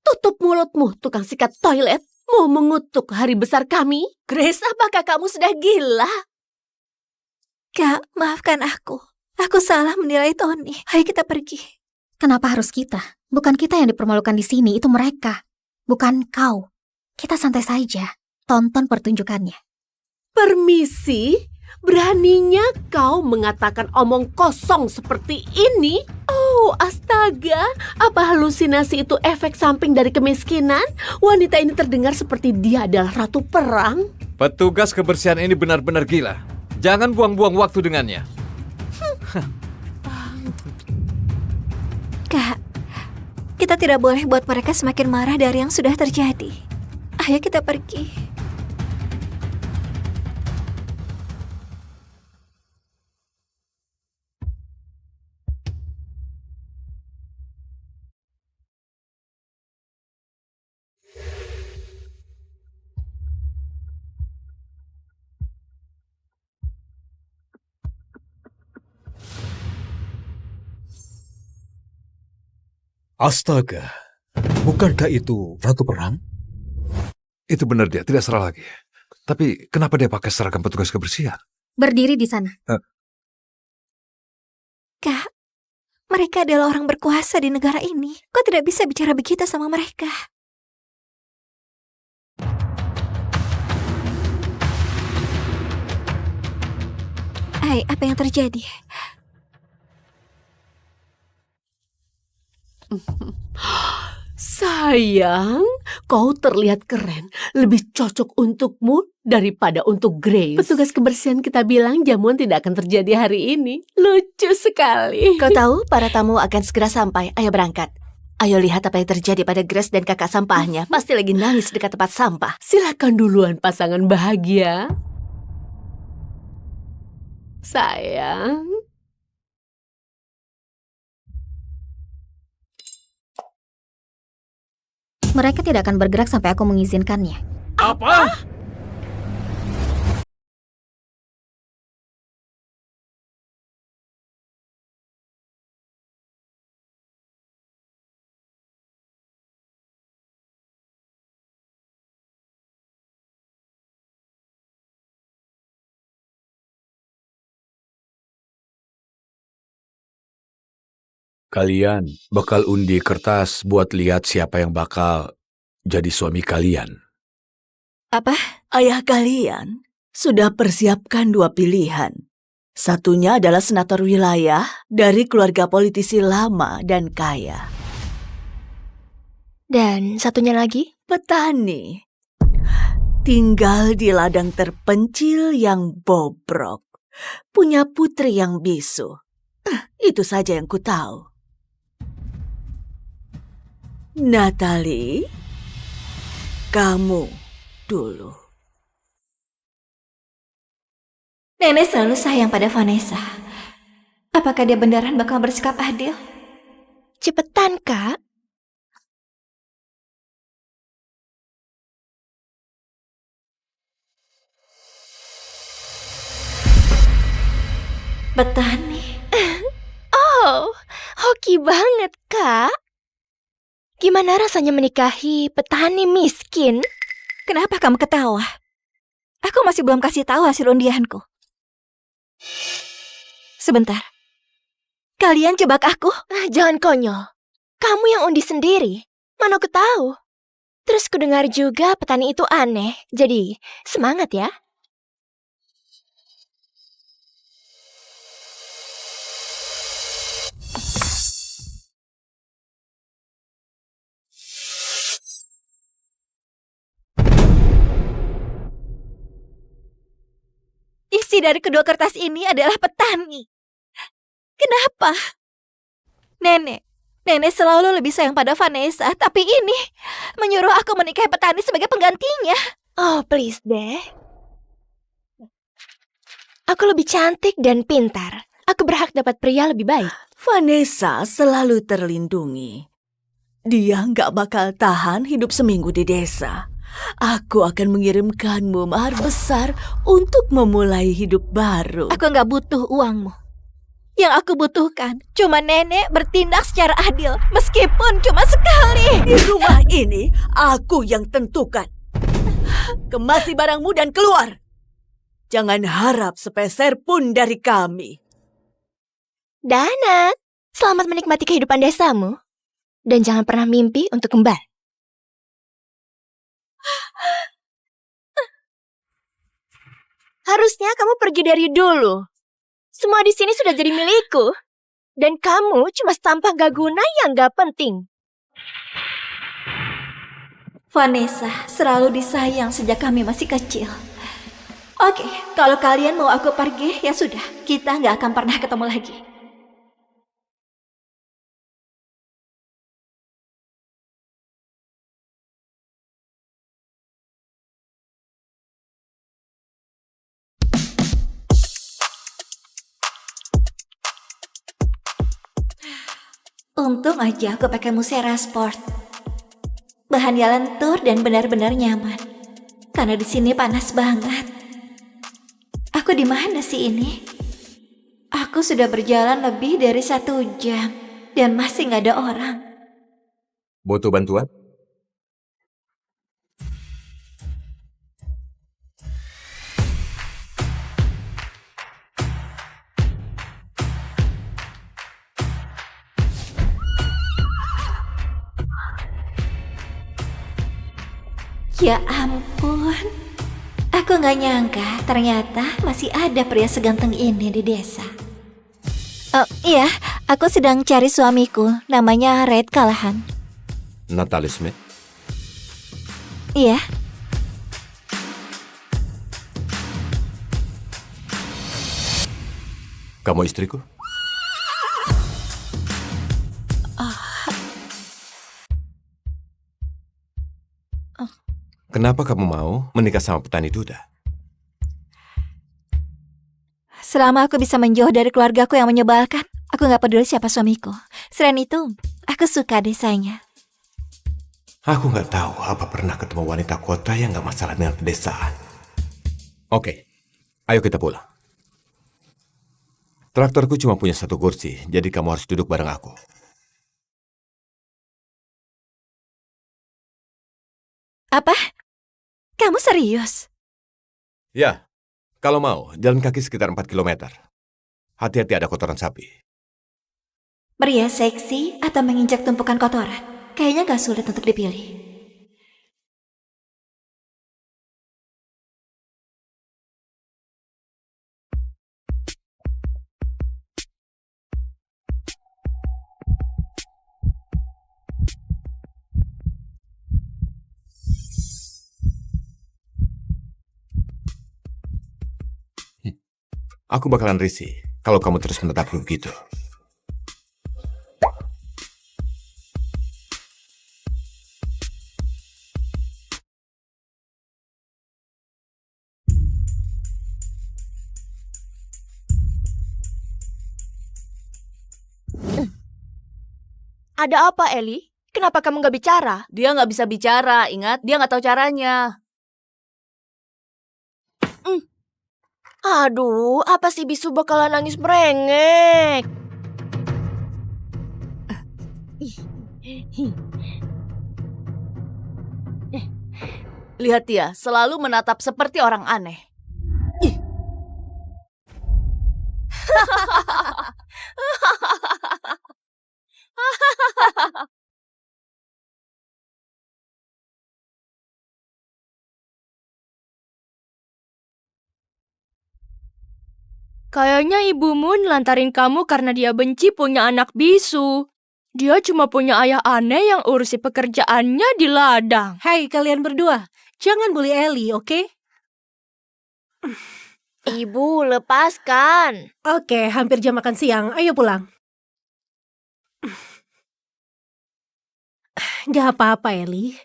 Tutup mulutmu, tukang sikat toilet. Mau mengutuk hari besar kami? Grace, apakah kamu sudah gila? Kak, maafkan aku. Aku salah menilai Tony. Ayo kita pergi. Kenapa harus kita? Bukan kita yang dipermalukan di sini, itu mereka. Bukan kau. Kita santai saja. Tonton pertunjukannya. Permisi? Beraninya kau mengatakan omong kosong seperti ini? Oh, astaga. Apa halusinasi itu efek samping dari kemiskinan? Wanita ini terdengar seperti dia adalah ratu perang. Petugas kebersihan ini benar-benar gila. Jangan buang-buang waktu dengannya. Kak, kita tidak boleh buat mereka semakin marah dari yang sudah terjadi. Ayo kita pergi. Astaga, bukankah itu ratu perang? Itu benar dia, tidak salah lagi. Tapi kenapa dia pakai seragam petugas kebersihan? Berdiri di sana. Kak, mereka adalah orang berkuasa di negara ini. Kau tidak bisa bicara begitu sama mereka. Hai, apa yang terjadi? Sayang, kau terlihat keren. Lebih cocok untukmu daripada untuk Grace. Petugas kebersihan kita bilang jamuan tidak akan terjadi hari ini. Lucu sekali. Kau tahu, para tamu akan segera sampai. Ayo berangkat. Ayo lihat apa yang terjadi pada Grace dan kakak sampahnya. Pasti lagi nangis dekat tempat sampah. Silakan duluan pasangan bahagia. Sayang. Mereka tidak akan bergerak sampai aku mengizinkannya. Apa? Kalian bakal undi kertas buat lihat siapa yang bakal jadi suami kalian. Apa? Ayah kalian sudah persiapkan 2 pilihan. Satunya adalah senator wilayah dari keluarga politisi lama dan kaya. Dan satunya lagi? Petani. Tinggal di ladang terpencil yang bobrok. Punya putri yang bisu. Itu saja yang ku tahu. Natalie, kamu dulu. Nenek selalu sayang pada Vanessa. Apakah dia beneran bakal bersikap adil? Cepetan, Kak. Petani. Oh, hoki banget, Kak. Gimana rasanya menikahi petani miskin? Kenapa kamu ketawa? Aku masih belum kasih tahu hasil undianku. Sebentar. Kalian jebak aku? Jangan konyol. Kamu yang undi sendiri. Mana aku tahu. Terus kudengar juga petani itu aneh. Jadi, semangat ya. Isi dari kedua kertas ini adalah petani. Kenapa? Nenek selalu lebih sayang pada Vanessa, tapi ini menyuruh aku menikahi petani sebagai penggantinya. Oh, please deh. Aku lebih cantik dan pintar. Aku berhak dapat pria lebih baik. Vanessa selalu terlindungi. Dia nggak bakal tahan hidup seminggu di desa. Aku akan mengirimkanmu mahar besar untuk memulai hidup baru. Aku nggak butuh uangmu. Yang aku butuhkan cuma nenek bertindak secara adil, meskipun cuma sekali. Di rumah ini, aku yang tentukan. Kemasi barangmu dan keluar. Jangan harap sepeser pun dari kami. Dana, selamat menikmati kehidupan desamu. Dan jangan pernah mimpi untuk kembali. Harusnya kamu pergi dari dulu. Semua di sini sudah jadi milikku. Dan kamu cuma sampah gak guna yang gak penting. Vanessa selalu disayang sejak kami masih kecil. Oke, kalau kalian mau aku pergi, ya sudah. Kita nggak akan pernah ketemu lagi. Untung aja aku pakai Musera Sport. Bahannya lentur dan benar-benar nyaman. Karena di sini panas banget. Aku di mana sih ini? Aku sudah berjalan lebih dari 1 jam dan masih nggak ada orang. Butuh bantuan? Ya ampun, aku nggak nyangka ternyata masih ada pria seganteng ini di desa. Iya, aku sedang cari suamiku, namanya Red Callahan. Natalie Smith? Iya. Kamu istriku? Kenapa kamu mau menikah sama petani duda? Selama aku bisa menjauh dari keluargaku yang menyebalkan, aku nggak peduli siapa suamiku. Selain itu, aku suka desanya. Aku nggak tahu apa pernah ketemu wanita kota yang nggak masalah dengan pedesaan. Oke, ayo kita pulang. Traktorku cuma punya 1 kursi, jadi kamu harus duduk bareng aku. Apa? Kamu serius? Ya, kalau mau, jalan kaki sekitar 4 kilometer. Hati-hati ada kotoran sapi. Pria seksi atau menginjak tumpukan kotoran? Kayaknya gak sulit untuk dipilih. Aku bakalan risih kalau kamu terus menetap begitu. Ada apa, Ellie? Kenapa kamu gak bicara? Dia nggak bisa bicara, ingat? Dia nggak tahu caranya. Aduh, apa sih bisu bakalan nangis merengek? Lihat dia, selalu menatap seperti orang aneh. Kayaknya ibumu nelantarin kamu karena dia benci punya anak bisu. Dia cuma punya ayah aneh yang urusi pekerjaannya di ladang. Hai kalian berdua, jangan bully Ellie, oke? Ibu, lepaskan. Oke, hampir jam makan siang. Ayo pulang. Gak apa-apa, Ellie.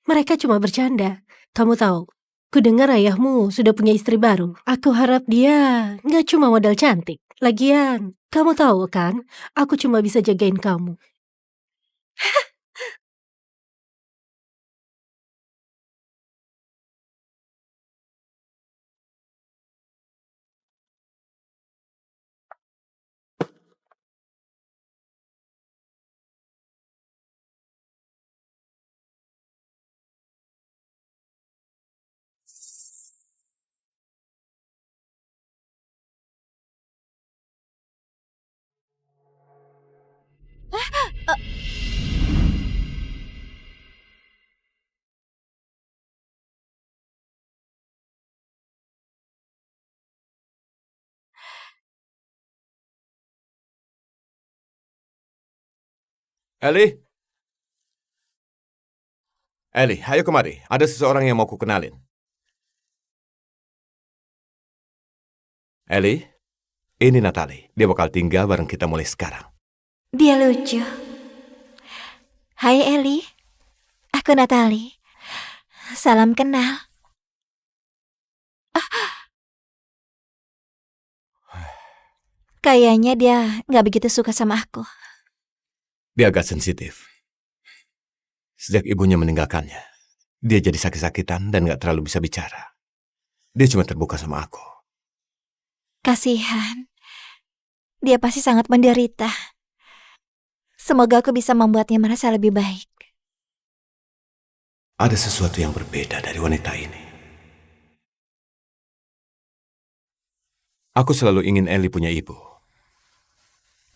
Mereka cuma bercanda. Kamu tahu, ku dengar ayahmu sudah punya istri baru. Aku harap dia gak cuma modal cantik. Lagian, kamu tahu kan, aku cuma bisa jagain kamu. Ellie? Ellie, ayo kemari. Ada seseorang yang mau kukenalin. Ellie, ini Natalie. Dia bakal tinggal bareng kita mulai sekarang. Dia lucu. Hai Ellie, aku Natalie. Salam kenal. Kayaknya dia nggak begitu suka sama aku. Dia agak sensitif. Sejak ibunya meninggalkannya, dia jadi sakit-sakitan dan gak terlalu bisa bicara. Dia cuma terbuka sama aku. Kasihan. Dia pasti sangat menderita. Semoga aku bisa membuatnya merasa lebih baik. Ada sesuatu yang berbeda dari wanita ini. Aku selalu ingin Ellie punya ibu.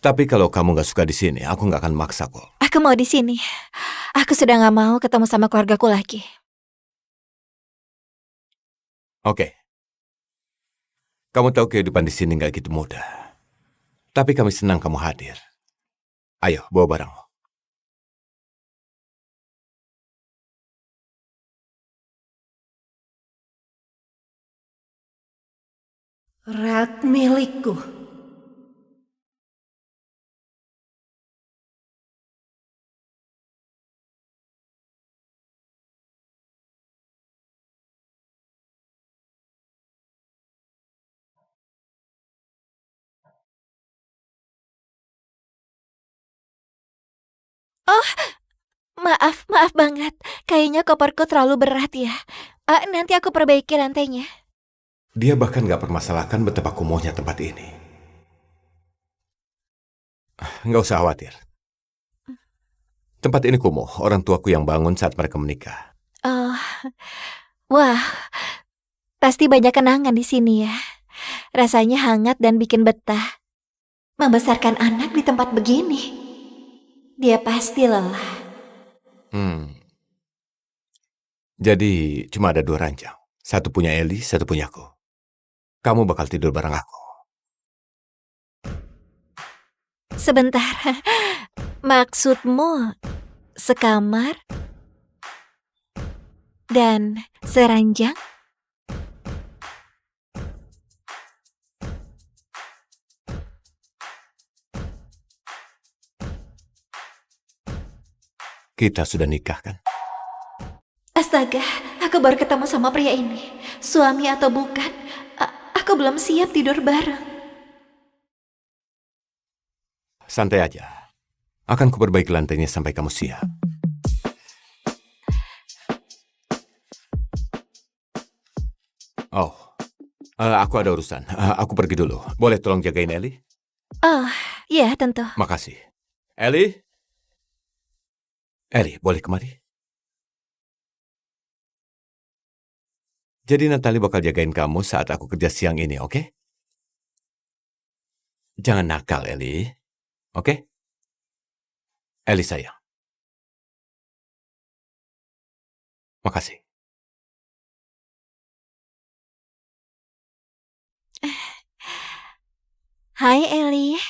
Tapi kalau kamu gak suka di sini, aku gak akan maksa kok. Aku mau di sini. Aku sudah gak mau ketemu sama keluargaku lagi. Oke. Kamu tahu kehidupan di sini gak gitu mudah. Tapi kami senang kamu hadir. Ayo, bawa barang. Rat milikku. Oh, maaf banget. Kayaknya koperku terlalu berat ya. Nanti aku perbaiki lantainya. Dia bahkan gak permasalahkan betapa kumuhnya tempat ini. Gak usah khawatir. Tempat ini kumuh, orang tuaku yang bangun saat mereka menikah. Oh, wah, pasti banyak kenangan di sini ya. Rasanya hangat dan bikin betah. Membesarkan anak di tempat begini, dia pasti lelah. Jadi cuma ada 2 ranjang. Satu punya Ellie, satu punya aku. Kamu bakal tidur bareng aku. Sebentar, maksudmu sekamar dan seranjang? Kita sudah nikah kan? Astaga, aku baru ketemu sama pria ini. Suami atau bukan, aku belum siap tidur bareng. Santai aja. Akan kuperbaiki lantainya sampai kamu siap. Oh, aku ada urusan. Aku pergi dulu. Boleh tolong jagain Ellie? Oh, ya tentu. Makasih. Ellie? Ellie, boleh kemari? Jadi Natalie bakal jagain kamu saat aku kerja siang ini, oke? Jangan nakal, Ellie. Oke? Ellie sayang. Makasih. Hai Ellie.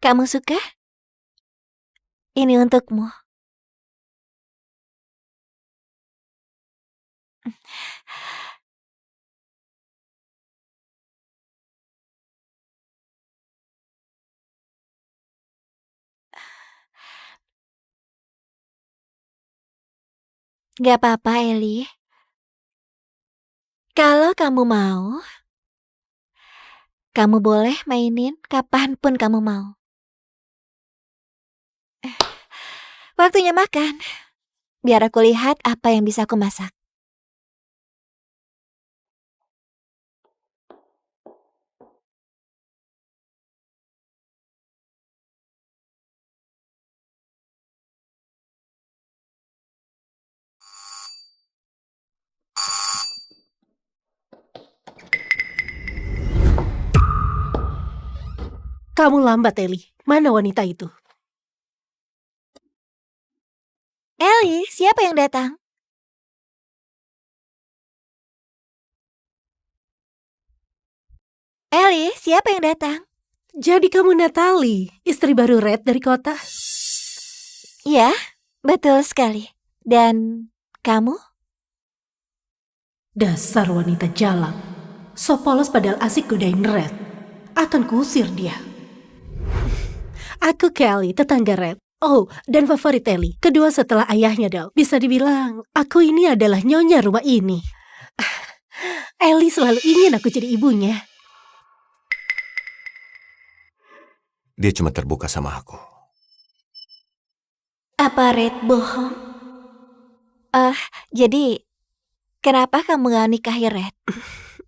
Kamu suka? Ini untukmu. Gak apa-apa, Ellie. Kalau kamu mau, kamu boleh mainin kapanpun kamu mau. Waktunya makan. Biar aku lihat apa yang bisa aku masak. Kamu lambat, Ellie. Mana wanita itu? Ellie, siapa yang datang? Ellie, siapa yang datang? Jadi kamu Natalie, istri baru Red dari kota? Ya, betul sekali. Dan kamu? Dasar wanita jalan. So polos padahal asik godain Red. Akan kuusir dia. Aku Kelly, tetangga Red. Oh, dan favorit Ellie. Kedua setelah ayahnya, Dal. Bisa dibilang, aku ini adalah nyonya rumah ini. Ellie selalu ingin aku jadi ibunya. Dia cuma terbuka sama aku. Apa Red bohong? Jadi, kenapa kamu gak nikahi Red?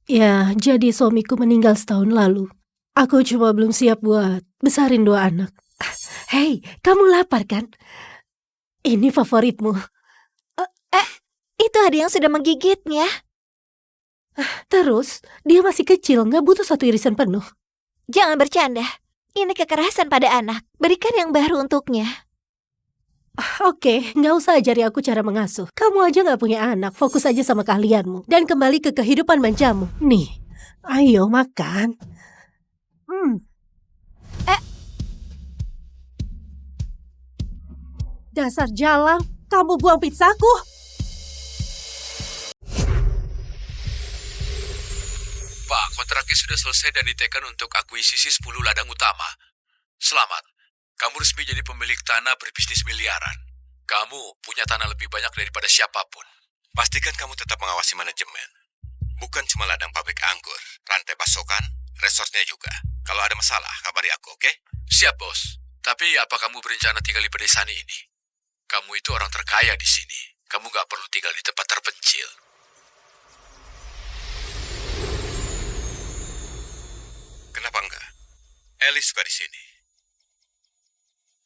Ya, jadi suamiku meninggal setahun lalu. Aku cuma belum siap buat besarin 2 anak. Hei, kamu lapar kan? Ini favoritmu. Itu ada yang sudah menggigitnya. Terus, dia masih kecil, gak butuh 1 irisan penuh. Jangan bercanda. Ini kekerasan pada anak. Berikan yang baru untuknya. Oke, gak usah ajari aku cara mengasuh. Kamu aja gak punya anak, fokus aja sama keahlianmu. Dan kembali ke kehidupan manjamu. Nih, ayo makan. Dasar jalang, kamu buang pizzaku. Pak, kontraknya sudah selesai dan ditekan untuk akuisisi 10 ladang utama. Selamat, kamu resmi jadi pemilik tanah berbisnis miliaran. Kamu punya tanah lebih banyak daripada siapapun. Pastikan kamu tetap mengawasi manajemen. Bukan cuma ladang pabrik anggur, rantai pasokan, resortnya juga. Kalau ada masalah, kabari aku, oke? Siap, Bos. Tapi apa kamu berencana tinggal di pedesaan ini? Kamu itu orang terkaya di sini. Kamu gak perlu tinggal di tempat terpencil. Kenapa enggak? Ellie suka di sini.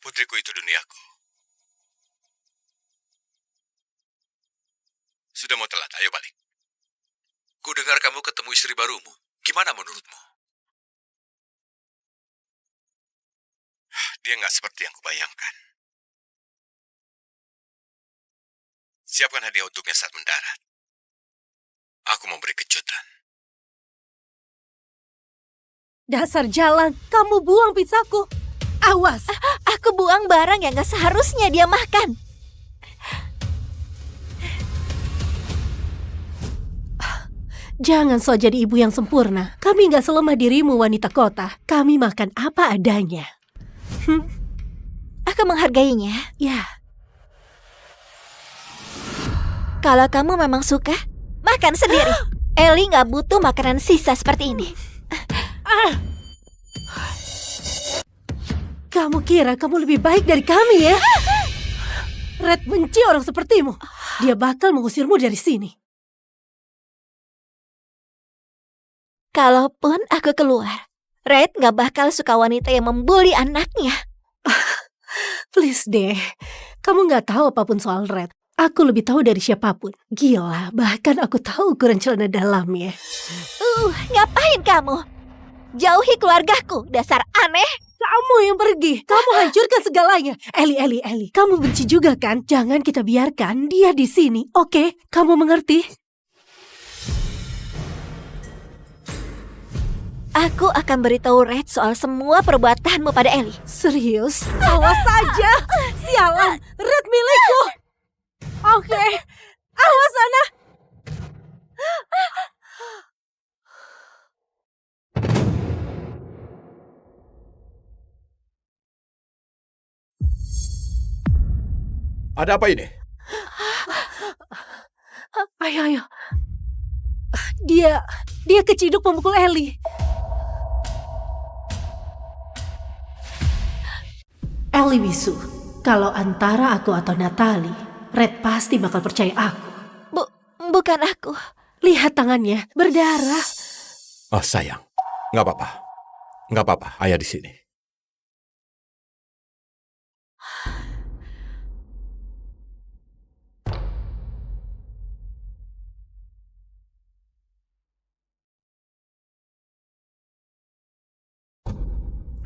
Putriku itu duniaku. Sudah mau telat, ayo balik. Ku dengar kamu ketemu istri barumu. Gimana menurutmu? Dia nggak seperti yang kubayangkan. Siapkan hadiah untuknya saat mendarat. Aku mau beri kejutan. Dasar jalan, kamu buang pizzaku. Awas. Aku buang barang yang gak seharusnya dia makan. Jangan so jadi ibu yang sempurna. Kami gak selemah dirimu wanita kota. Kami makan apa adanya. Aku menghargainya. Ya. Kalau kamu memang suka, makan sendiri. Ellie gak butuh makanan sisa seperti ini. Kamu kira kamu lebih baik dari kami ya? Red benci orang sepertimu. Dia bakal mengusirmu dari sini. Kalaupun aku keluar, Red gak bakal suka wanita yang membuli anaknya. Please deh, kamu gak tahu apapun soal Red. Aku lebih tahu dari siapapun. Gila, bahkan aku tahu ukuran celana dalamnya. Ngapain kamu? Jauhi keluargaku, dasar aneh. Kamu yang pergi, kamu hancurkan segalanya. Ellie, kamu benci juga kan? Jangan kita biarkan dia di sini, oke? Kamu mengerti? Aku akan beritahu Red soal semua perbuatanmu pada Ellie. Serius? Awas saja. Sialan, Red milikku. Oke, awas sana. Ada apa ini? Ayo. Dia keciduk pemukul Ellie. Ellie bisu. Kalau antara aku atau Natalie, Red pasti bakal percaya aku. Bukan aku. Lihat tangannya, berdarah. Oh sayang, nggak apa-apa. Nggak apa-apa, ayah di sini.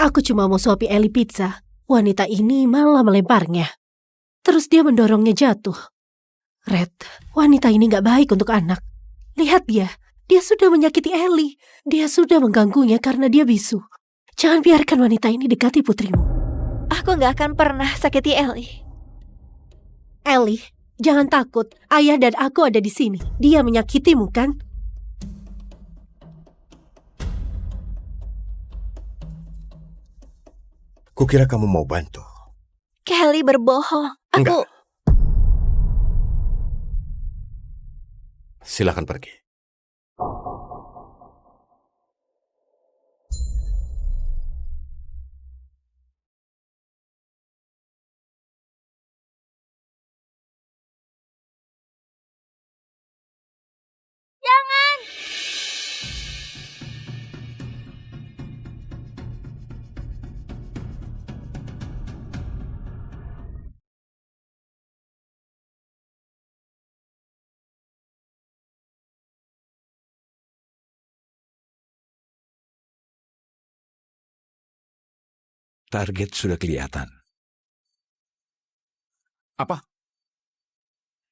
Aku cuma mau suapi Ellie pizza. Wanita ini malah melemparnya. Terus dia mendorongnya jatuh. Red, wanita ini gak baik untuk anak. Lihat dia. Dia sudah menyakiti Ellie. Dia sudah mengganggunya karena dia bisu. Jangan biarkan wanita ini dekati putrimu. Aku gak akan pernah sakiti Ellie. Ellie, jangan takut. Ayah dan aku ada di sini. Dia menyakitimu, kan? Kukira kamu mau bantu. Kelly berbohong. Enggak. Silakan pergi. Jangan! Target sudah kelihatan. Apa?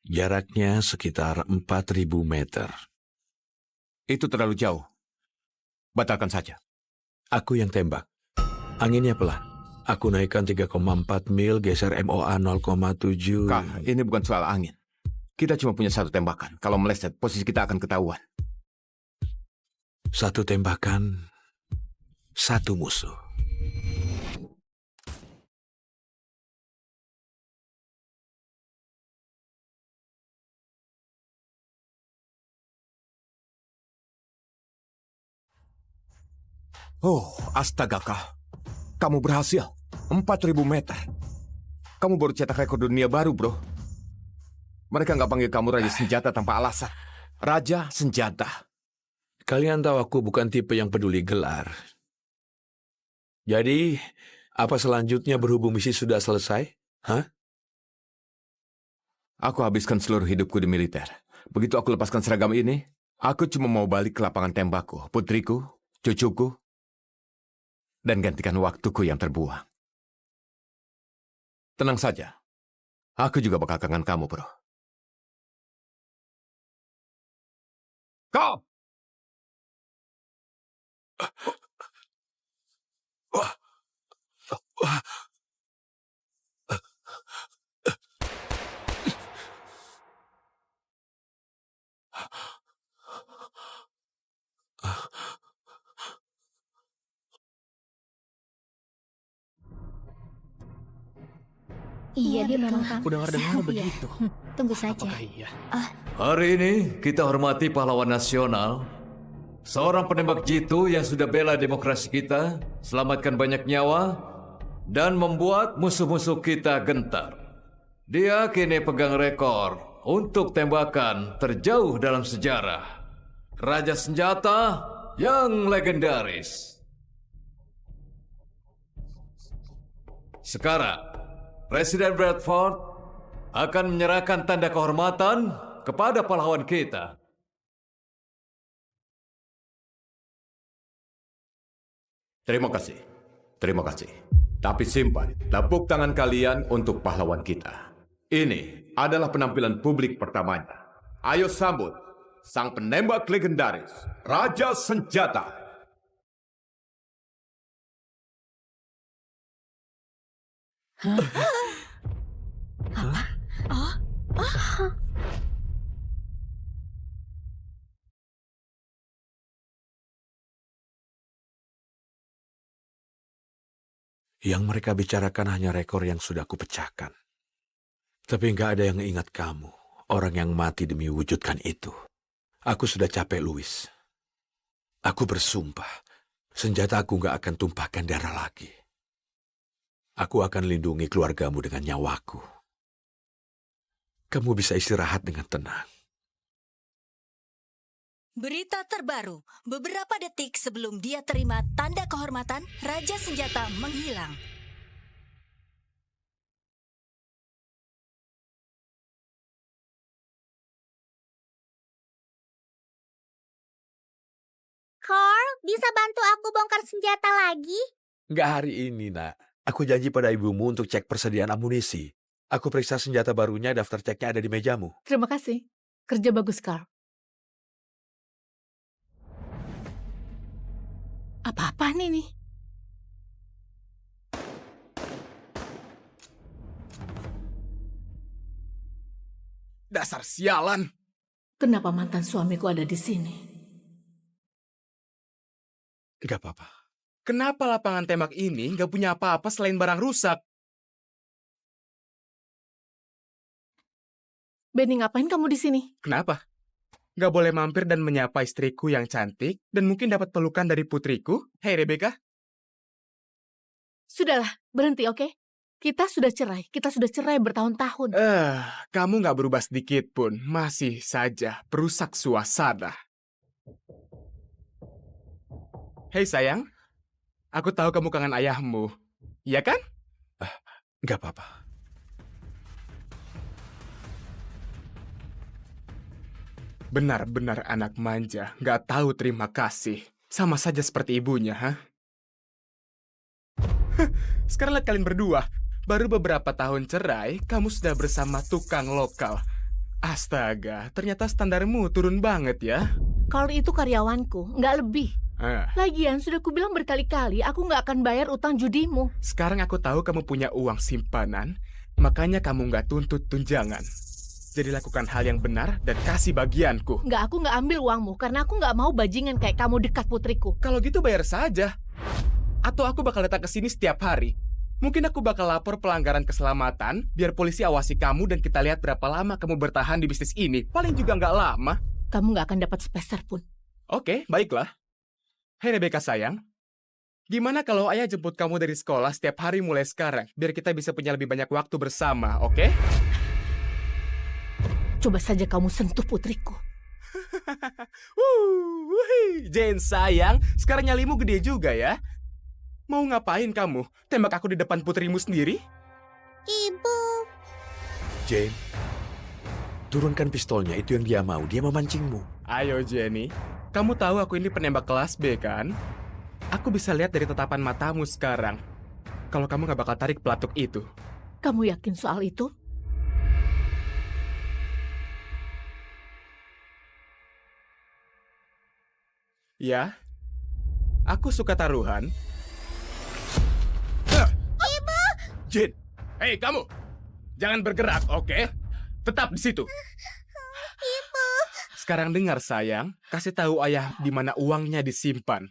Jaraknya sekitar 4.000 meter. Itu terlalu jauh. Batalkan saja. Aku yang tembak. Anginnya pelan. Aku naikkan 3,4 mil, geser MOA 0,7. Kak, ini bukan soal angin. Kita cuma punya satu tembakan. Kalau meleset, posisi kita akan ketahuan. Satu tembakan, satu musuh. Oh, astaga, Kak. Kamu berhasil. 4.000 meter. Kamu baru cetak rekor dunia baru, bro. Mereka nggak panggil kamu Raja Senjata tanpa alasan. Raja Senjata. Kalian tahu aku bukan tipe yang peduli gelar. Jadi, apa selanjutnya berhubung misi sudah selesai? Hah? Aku habiskan seluruh hidupku di militer. Begitu aku lepaskan seragam ini, aku cuma mau balik ke lapangan tembakku, putriku, cucuku, dan gantikan waktuku yang terbuang. Tenang saja. Aku juga bakal kangen kamu, bro. Kau! Iya, dia memang tampil. Aku dengar-dengar begitu. Tunggu saja. Apakah iya? Hari ini kita hormati pahlawan nasional, seorang penembak jitu yang sudah bela demokrasi kita, selamatkan banyak nyawa, dan membuat musuh-musuh kita gentar. Dia kini pegang rekor untuk tembakan terjauh dalam sejarah. Raja Senjata yang legendaris. Sekarang, Presiden Bradford akan menyerahkan tanda kehormatan kepada pahlawan kita. Terima kasih. Terima kasih. Tapi simpan tepuk tangan kalian untuk pahlawan kita. Ini adalah penampilan publik pertamanya. Ayo sambut sang penembak legendaris, Raja Senjata. Yang mereka bicarakan hanya rekor yang sudah kupecahkan. Tapi nggak ada yang ingat kamu, orang yang mati demi wujudkan itu. Aku sudah capek, Louis. Aku bersumpah, senjata aku nggak akan tumpahkan darah lagi. Aku akan lindungi keluargamu dengan nyawaku. Kamu bisa istirahat dengan tenang. Berita terbaru, beberapa detik sebelum dia terima tanda kehormatan, Raja Senjata menghilang. Carl, bisa bantu aku bongkar senjata lagi? Nggak hari ini, nak. Aku janji pada ibumu untuk cek persediaan amunisi. Aku periksa senjata barunya, daftar ceknya ada di mejamu. Terima kasih. Kerja bagus, Carl. Apa-apaan ini? Dasar sialan. Kenapa mantan suamiku ada di sini? Nggak apa-apa. Kenapa lapangan tembak ini nggak punya apa-apa selain barang rusak? Benny, ngapain kamu di sini? Kenapa? Nggak boleh mampir dan menyapa istriku yang cantik dan mungkin dapat pelukan dari putriku? Hei, Rebecca. Sudahlah, berhenti, oke? Kita sudah cerai bertahun-tahun. Kamu nggak berubah sedikit pun. Masih saja perusak suasana. Hei sayang, aku tahu kamu kangen ayahmu. Iya kan? Nggak apa-apa. Benar-benar anak manja, nggak tahu terima kasih. Sama saja seperti ibunya, ha? Sekarang lihat kalian berdua. Baru beberapa tahun cerai, kamu sudah bersama tukang lokal. Astaga, ternyata standarmu turun banget ya. Carl itu karyawanku, nggak lebih. Lagian, sudah kubilang berkali-kali, aku nggak akan bayar utang judimu. Sekarang aku tahu kamu punya uang simpanan, makanya kamu nggak tuntut tunjangan. Jadi lakukan hal yang benar dan kasih bagianku. Nggak, aku nggak ambil uangmu, karena aku nggak mau bajingan kayak kamu dekat putriku. Kalau gitu bayar saja. Atau aku bakal datang ke sini setiap hari. Mungkin aku bakal lapor pelanggaran keselamatan, biar polisi awasi kamu dan kita lihat berapa lama kamu bertahan di bisnis ini. Paling juga nggak lama. Kamu nggak akan dapat sepeser pun. Oke, baiklah. Hei Rebecca sayang, gimana kalau ayah jemput kamu dari sekolah setiap hari mulai sekarang, biar kita bisa punya lebih banyak waktu bersama, oke? Coba saja kamu sentuh putriku. Jane sayang, sekarang nyalimu gede juga ya. Mau ngapain kamu? Tembak aku di depan putrimu sendiri? Ibu. Jane, turunkan pistolnya, itu yang dia mau. Dia memancingmu. Ayo Jenny, kamu tahu aku ini penembak kelas B kan? Aku bisa lihat dari tatapan matamu sekarang. Kalau kamu gak bakal tarik pelatuk itu. Kamu yakin soal itu? Ya, aku suka taruhan. Ibu! Jin, hei kamu, jangan bergerak, oke? Tetap di situ. Ibu. Sekarang dengar sayang, kasih tahu ayah di mana uangnya disimpan.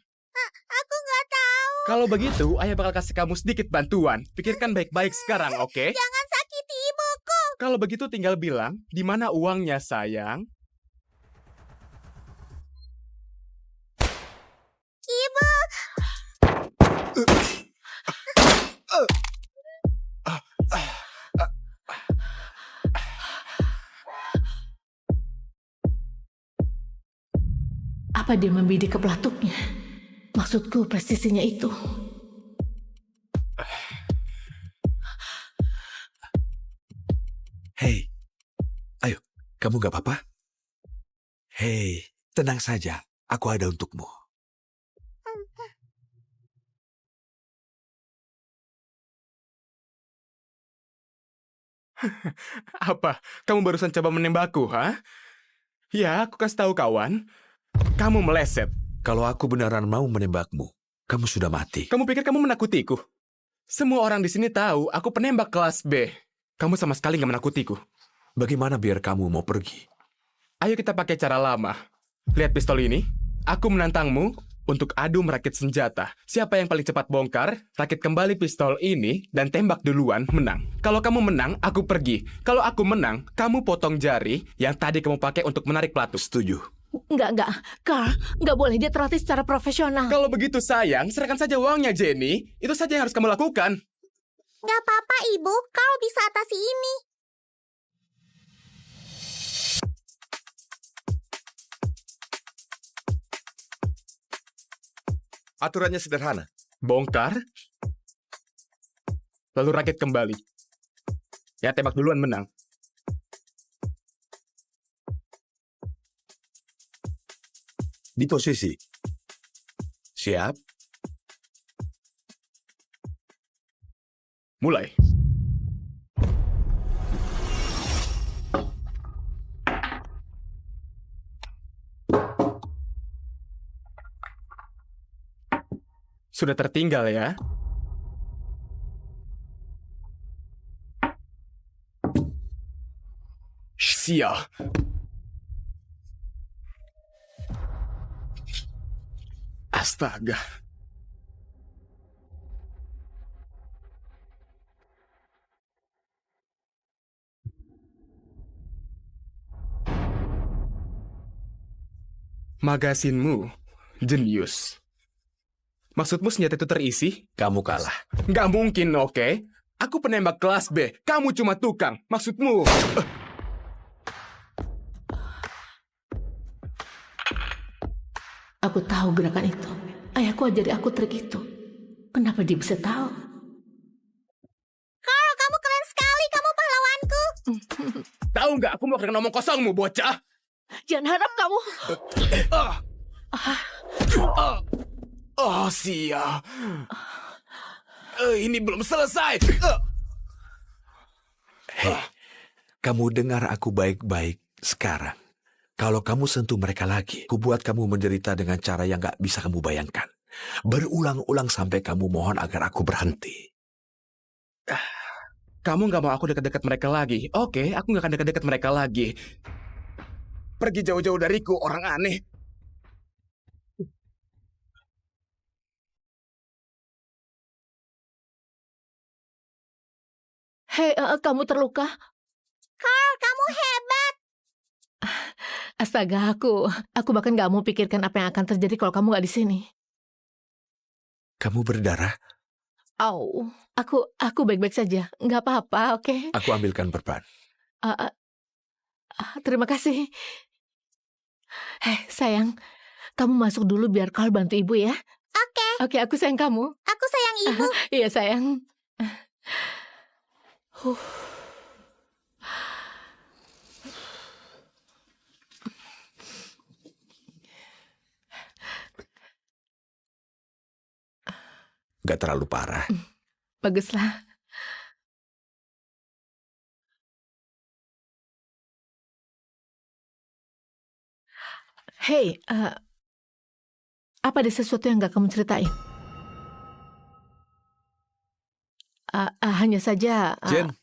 Aku nggak tahu. Kalau begitu, ayah bakal kasih kamu sedikit bantuan. Pikirkan baik-baik sekarang, oke? Jangan sakiti ibuku. Kalau begitu tinggal bilang di mana uangnya sayang. Ibu. Apa dia membidik ke pelatuknya? Maksudku presisinya itu. Hei, ayo, kamu gak apa-apa? Hei, tenang saja, aku ada untukmu. Apa? Kamu barusan coba menembakku, ha? Ya, aku kasih tahu kawan. Kamu meleset. Kalau aku beneran mau menembakmu, kamu sudah mati. Kamu pikir kamu menakutiku? Semua orang di sini tahu aku penembak kelas B. Kamu sama sekali nggak menakutiku. Bagaimana biar kamu mau pergi? Ayo kita pakai cara lama. Lihat pistol ini. Aku menantangmu untuk adu merakit senjata. Siapa yang paling cepat bongkar, rakit kembali pistol ini, dan tembak duluan, menang. Kalau kamu menang, aku pergi. Kalau aku menang, kamu potong jari yang tadi kamu pakai untuk menarik pelatuk. Setuju. Enggak. Carl, nggak boleh, dia terlatih secara profesional. Kalau begitu sayang, serahkan saja uangnya, Jenny. Itu saja yang harus kamu lakukan. Nggak apa-apa, Ibu. Kau bisa atasi ini. Aturannya sederhana. Bongkar, lalu rakit kembali. Ya, tembak duluan menang. Di posisi. Siap? mulai. Sudah tertinggal ya. Sial. Astaga. Magasinmu jenius. Maksudmu senjata itu terisi? Kamu kalah. Nggak mungkin, oke? Aku penembak kelas B, kamu cuma tukang. Maksudmu... Aku tahu gerakan itu. Ayahku ajari aku trik itu. Kenapa dia bisa tahu? Carl, kamu keren sekali. Kamu pahlawanku. Tahu nggak, aku mau kena ngomong kosongmu, bocah. Jangan harap kamu... Oh, sial. Ini belum selesai. Hei, kamu dengar aku baik-baik sekarang. Kalau kamu sentuh mereka lagi, ku buat kamu menderita dengan cara yang gak bisa kamu bayangkan. Berulang-ulang sampai kamu mohon agar aku berhenti. Kamu gak mau aku dekat-dekat mereka lagi. Oke, aku gak akan dekat-dekat mereka lagi. Pergi jauh-jauh dariku, orang aneh. Hei, kamu terluka? Carl, kamu hebat. Astaga, aku bahkan gak mau pikirkan apa yang akan terjadi kalau kamu gak di sini. Kamu berdarah? Au, aku baik-baik saja. Gak apa-apa, oke? Aku ambilkan perban. Terima kasih. Hei, sayang, kamu masuk dulu biar Carl bantu ibu ya. Oke. Oke, aku sayang kamu. Aku sayang ibu. Iya, sayang. Gak terlalu parah. Baguslah. Hei, apa ada sesuatu yang gak kamu ceritain? Hanya saja... Jen,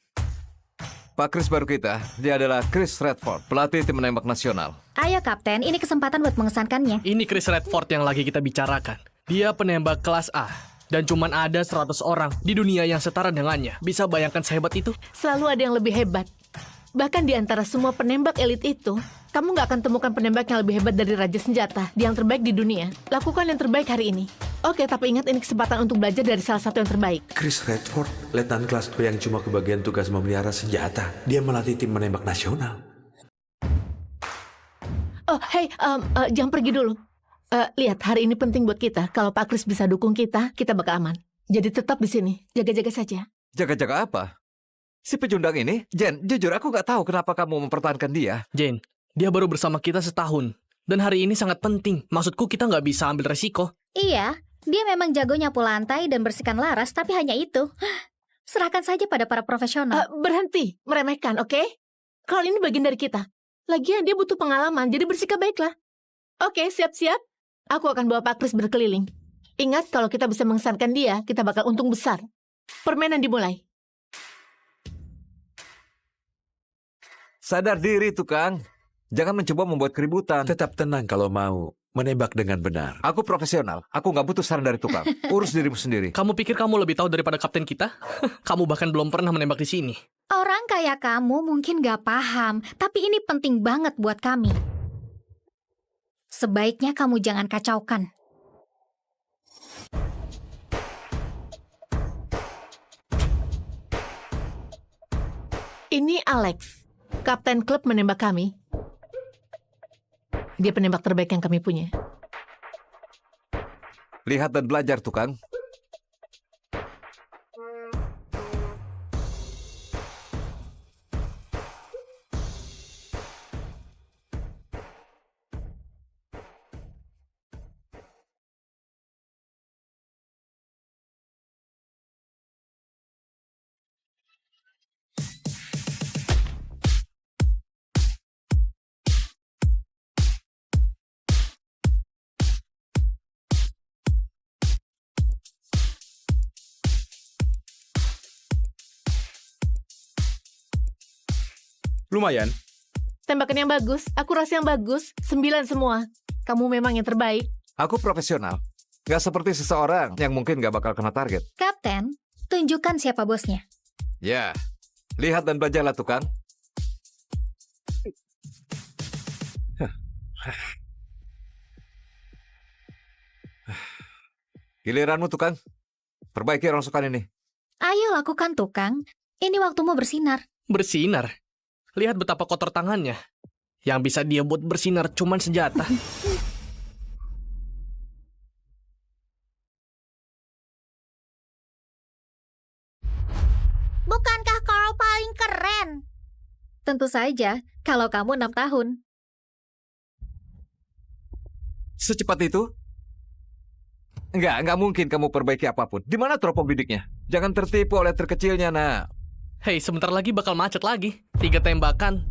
Pak Chris baru kita. Dia adalah Chris Redford, pelatih tim menembak nasional. Ayo Kapten, ini kesempatan buat mengesankannya. Ini Chris Redford yang lagi kita bicarakan. Dia penembak kelas A. Dan cuman ada 100 orang di dunia yang setara dengannya. Bisa bayangkan sehebat itu? Selalu ada yang lebih hebat. Bahkan di antara semua penembak elit itu, kamu nggak akan temukan penembak yang lebih hebat dari Raja Senjata, yang terbaik di dunia. Lakukan yang terbaik hari ini. Oke, tapi ingat ini kesempatan untuk belajar dari salah satu yang terbaik. Chris Redford, letnan kelas 2 yang cuma kebagian tugas memelihara senjata. Dia melatih tim menembak nasional. Oh, hei, jangan pergi dulu. Lihat, hari ini penting buat kita. Kalau Pak Chris bisa dukung kita, kita bakal aman. Jadi tetap di sini, jaga-jaga saja. Jaga-jaga apa? Si pecundang ini, Jen, jujur aku nggak tahu kenapa kamu mempertahankan dia. Jen, dia baru bersama kita setahun. Dan hari ini sangat penting. Maksudku kita nggak bisa ambil resiko. Iya, dia memang jago nyapu lantai dan bersihkan laras, tapi hanya itu. Serahkan saja pada para profesional. Berhenti meremehkan, oke? Kalau ini bagian dari kita. Lagian dia butuh pengalaman, jadi bersikap baiklah. Oke, siap-siap. Aku akan bawa Pak Chris berkeliling. Ingat, kalau kita bisa mengesankan dia, kita bakal untung besar. Permainan dimulai. Sadar diri, tukang. Jangan mencoba membuat keributan. Tetap tenang kalau mau menembak dengan benar. Aku profesional. Aku nggak butuh saran dari tukang. Urus dirimu sendiri. Kamu pikir kamu lebih tahu daripada kapten kita? Kamu bahkan belum pernah menembak di sini. Orang kayak kamu mungkin gak paham, tapi ini penting banget buat kami. Sebaiknya kamu jangan kacaukan. Ini Alex, kapten klub menembak kami. Dia penembak terbaik yang kami punya. Lihat dan belajar, tukang. Lumayan. Tembakan yang bagus, aku rasa yang bagus. 9 semua. Kamu memang yang terbaik. Aku profesional. Gak seperti seseorang yang mungkin gak bakal kena target. Kapten, tunjukkan siapa bosnya. Ya, lihat dan belajarlah tukang. Giliranmu tukang. Perbaiki rongsokan ini. Ayo lakukan tukang. Ini waktumu bersinar. Bersinar? Lihat betapa kotor tangannya. Yang bisa dia buat bersinar cuman senjata. Bukankah Carl paling keren? Tentu saja, kalau kamu 6 tahun. Secepat itu? Enggak mungkin kamu perbaiki apapun. Di mana teropong bidiknya? Jangan tertipu oleh terkecilnya, nak. Hei, sebentar lagi bakal macet lagi. 3 tembakan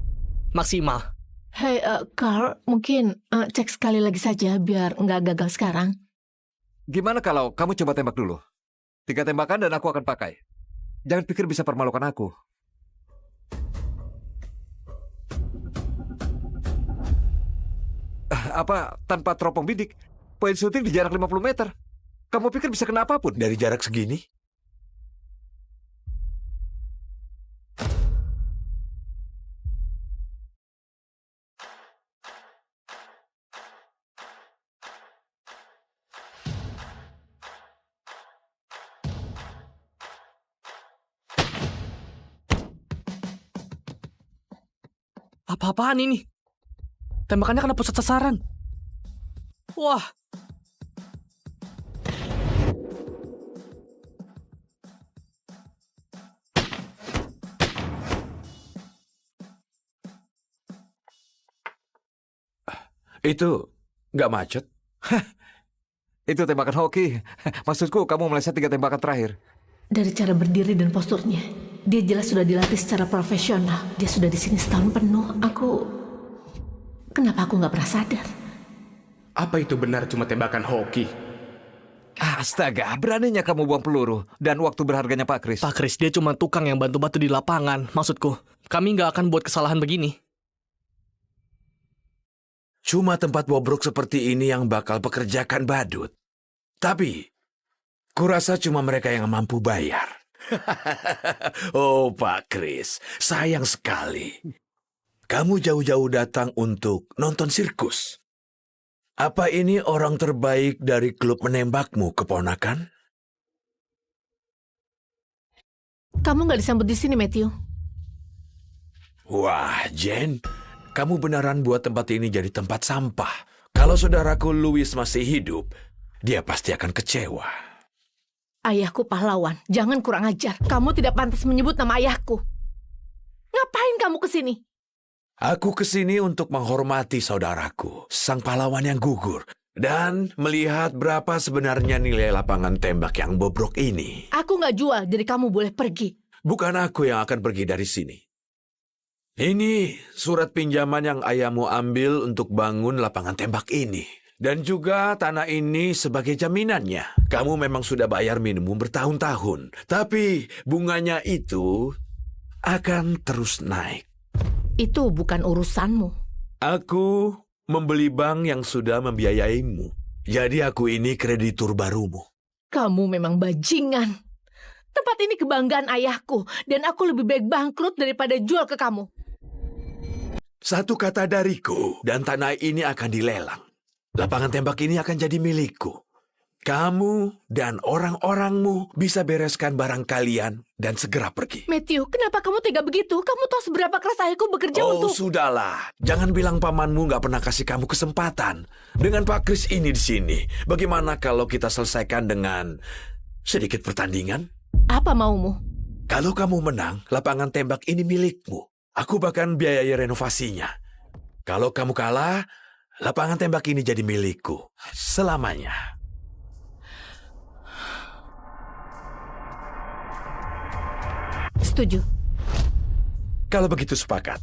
maksimal. Hei, Carl, mungkin cek sekali lagi saja biar nggak gagal sekarang. Gimana kalau kamu coba tembak dulu? 3 tembakan dan aku akan pakai. Jangan pikir bisa permalukan aku. Apa tanpa teropong bidik? Poin syuting di jarak 50 meter. Kamu pikir bisa kena apapun? Dari jarak segini? Apa-apaan ini? Tembakannya kena pusat sasaran. Wah. Itu nggak macet? Itu tembakan hoki. Maksudku kamu meleset 3 tembakan terakhir. Dari cara berdiri dan posturnya, dia jelas sudah dilatih secara profesional. Dia sudah di sini setahun penuh. Kenapa aku nggak pernah sadar? Apa itu benar cuma tembakan hoki? Astaga, beraninya kamu buang peluru. Dan waktu berharganya Pak Kris. Pak Kris, dia cuma tukang yang bantu-bantu di lapangan. Maksudku, kami nggak akan buat kesalahan begini. Cuma tempat bobrok seperti ini yang bakal pekerjakan badut. Tapi, kurasa cuma mereka yang mampu bayar. Oh, Pak Kris, sayang sekali. Kamu jauh-jauh datang untuk nonton sirkus. Apa ini orang terbaik dari klub menembakmu, keponakan? Kamu nggak disambut di sini, Matthew. Wah, Jen, kamu beneran buat tempat ini jadi tempat sampah. Kalau saudaraku Louis masih hidup, dia pasti akan kecewa. Ayahku pahlawan, jangan kurang ajar. Kamu tidak pantas menyebut nama ayahku. Ngapain kamu kesini? Aku kesini untuk menghormati saudaraku, sang pahlawan yang gugur, dan melihat berapa sebenarnya nilai lapangan tembak yang bobrok ini. Aku nggak jual, jadi kamu boleh pergi. Bukan aku yang akan pergi dari sini. Ini surat pinjaman yang ayahmu ambil untuk bangun lapangan tembak ini. Dan juga tanah ini sebagai jaminannya. Kamu memang sudah bayar minimum bertahun-tahun. Tapi bunganya itu akan terus naik. Itu bukan urusanmu. Aku membeli bank yang sudah membiayaimu. Jadi aku ini kreditur barumu. Kamu memang bajingan. Tempat ini kebanggaan ayahku. Dan aku lebih baik bangkrut daripada jual ke kamu. Satu kata dariku, dan tanah ini akan dilelang. Lapangan tembak ini akan jadi milikku. Kamu dan orang-orangmu bisa bereskan barang kalian dan segera pergi. Matthew, kenapa kamu tega begitu? Kamu tahu seberapa keras ayahku bekerja Oh, untuk... sudahlah. Jangan bilang pamanmu nggak pernah kasih kamu kesempatan. Dengan Pak Kris ini di sini, bagaimana kalau kita selesaikan dengan sedikit pertandingan? Apa maumu? Kalau kamu menang, lapangan tembak ini milikmu. Aku bahkan biayai renovasinya. Kalau kamu kalah, lapangan tembak ini jadi milikku selamanya. Setuju. Kalau begitu sepakat.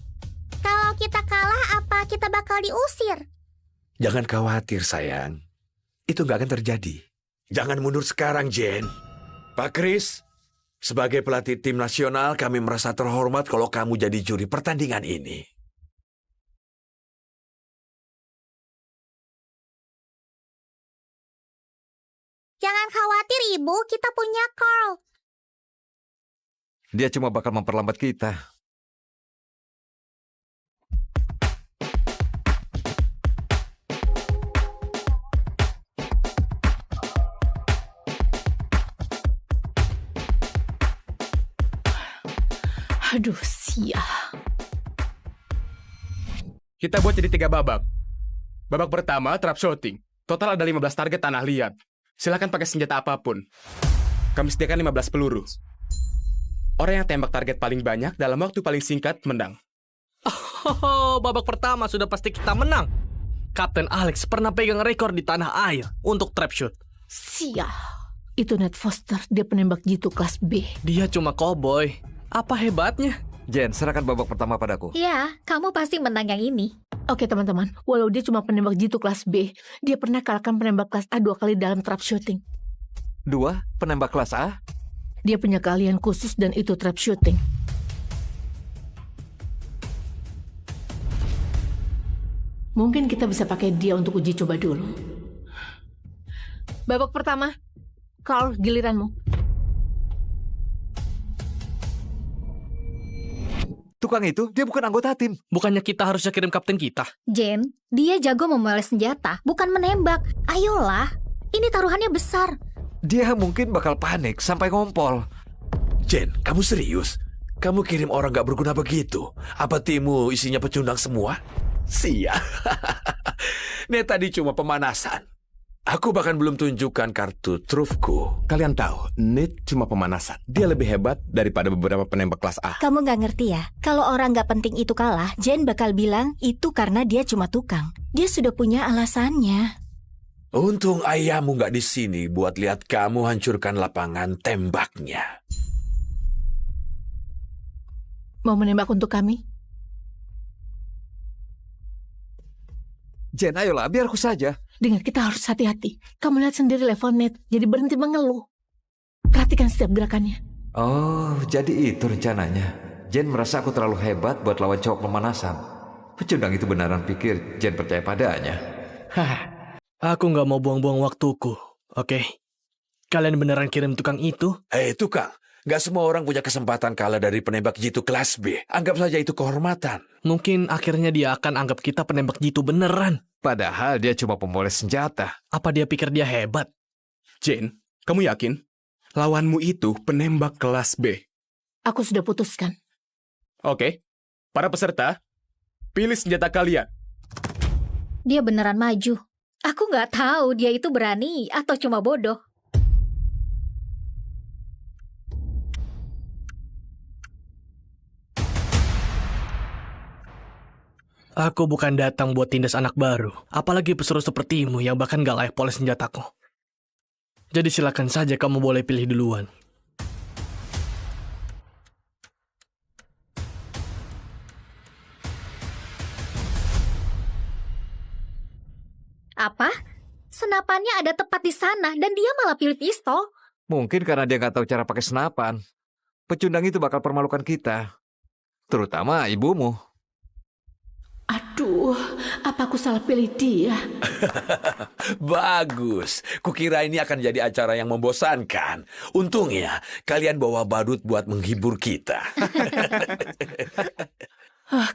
Kalau kita kalah, apa kita bakal diusir? Jangan khawatir, sayang. Itu nggak akan terjadi. Jangan mundur sekarang, Jen. Pak Kris, Sebagai pelatih tim nasional, kami merasa terhormat kalau kamu jadi juri pertandingan ini. Jangan khawatir, Ibu. Kita punya Carl. Dia cuma bakal memperlambat kita. Aduh, sial. Kita buat jadi 3 babak. Babak pertama, trap shooting. Total ada 15 target tanah liat. Silakan pakai senjata apapun. Kami sediakan 15 peluru. Orang yang tembak target paling banyak dalam waktu paling singkat menang. Oh, babak pertama sudah pasti kita menang. Kapten Alex pernah pegang rekor di tanah air untuk trap shoot. Sial. Itu Ned Foster, dia penembak jitu kelas B. Dia cuma cowboy. Apa hebatnya? Jen, serahkan babak pertama padaku. Ya, kamu pasti menang yang ini. Oke teman-teman, walau dia cuma penembak jitu kelas B, dia pernah kalahkan penembak kelas A 2 kali dalam trap shooting. 2, penembak kelas A? Dia punya keahlian khusus dan itu trap shooting. Mungkin kita bisa pakai dia untuk uji coba dulu. Babak pertama, Carl, giliranmu. Tukang itu, dia bukan anggota tim. Bukannya kita harusnya kirim kapten kita? Jen, dia jago memulai senjata, bukan menembak. Ayolah, ini taruhannya besar. Dia mungkin bakal panik sampai ngompol. Jen, kamu serius? Kamu kirim orang gak berguna begitu? Apa timmu isinya pecundang semua? Sia. Nih tadi cuma pemanasan. Aku bahkan belum tunjukkan kartu trufku. Kalian tahu, Nate cuma pemanasan. Dia lebih hebat daripada beberapa penembak kelas A. Kamu nggak ngerti ya? Kalau orang nggak penting itu kalah, Jen bakal bilang itu karena dia cuma tukang. Dia sudah punya alasannya. Untung ayahmu nggak di sini buat lihat kamu hancurkan lapangan tembaknya. Mau menembak untuk kami? Jen, ayolah, biar aku saja. Dengar, kita harus hati-hati. Kamu lihat sendiri level Nate, jadi berhenti mengeluh. Perhatikan setiap gerakannya. Oh, jadi itu rencananya. Jen merasa aku terlalu hebat buat lawan cowok pemanasan. Pecundang itu beneran pikir Jen percaya padanya. Hah, aku nggak mau buang-buang waktuku, oke? Kalian beneran kirim tukang itu? Tukang, nggak semua orang punya kesempatan kalah dari penembak jitu kelas B. Anggap saja itu kehormatan. Mungkin akhirnya dia akan anggap kita penembak jitu beneran. Padahal dia cuma pemoles senjata. Apa dia pikir dia hebat? Jane, kamu yakin? Lawanmu itu penembak kelas B. Aku sudah putuskan. Oke, para peserta, pilih senjata kalian. Dia beneran maju. Aku nggak tahu dia itu berani atau cuma bodoh. Aku bukan datang buat tindas anak baru, apalagi pesuruh sepertimu yang bahkan gak layak poles senjataku. Jadi silakan saja kamu boleh pilih duluan. Apa? Senapannya ada tepat di sana dan dia malah pilih pistol. Mungkin karena dia nggak tahu cara pakai senapan. Pecundang itu bakal permalukan kita. Terutama ibumu. Aduh, apa aku salah pilih dia? Bagus. Kukira ini akan jadi acara yang membosankan. Untungnya, kalian bawa badut buat menghibur kita.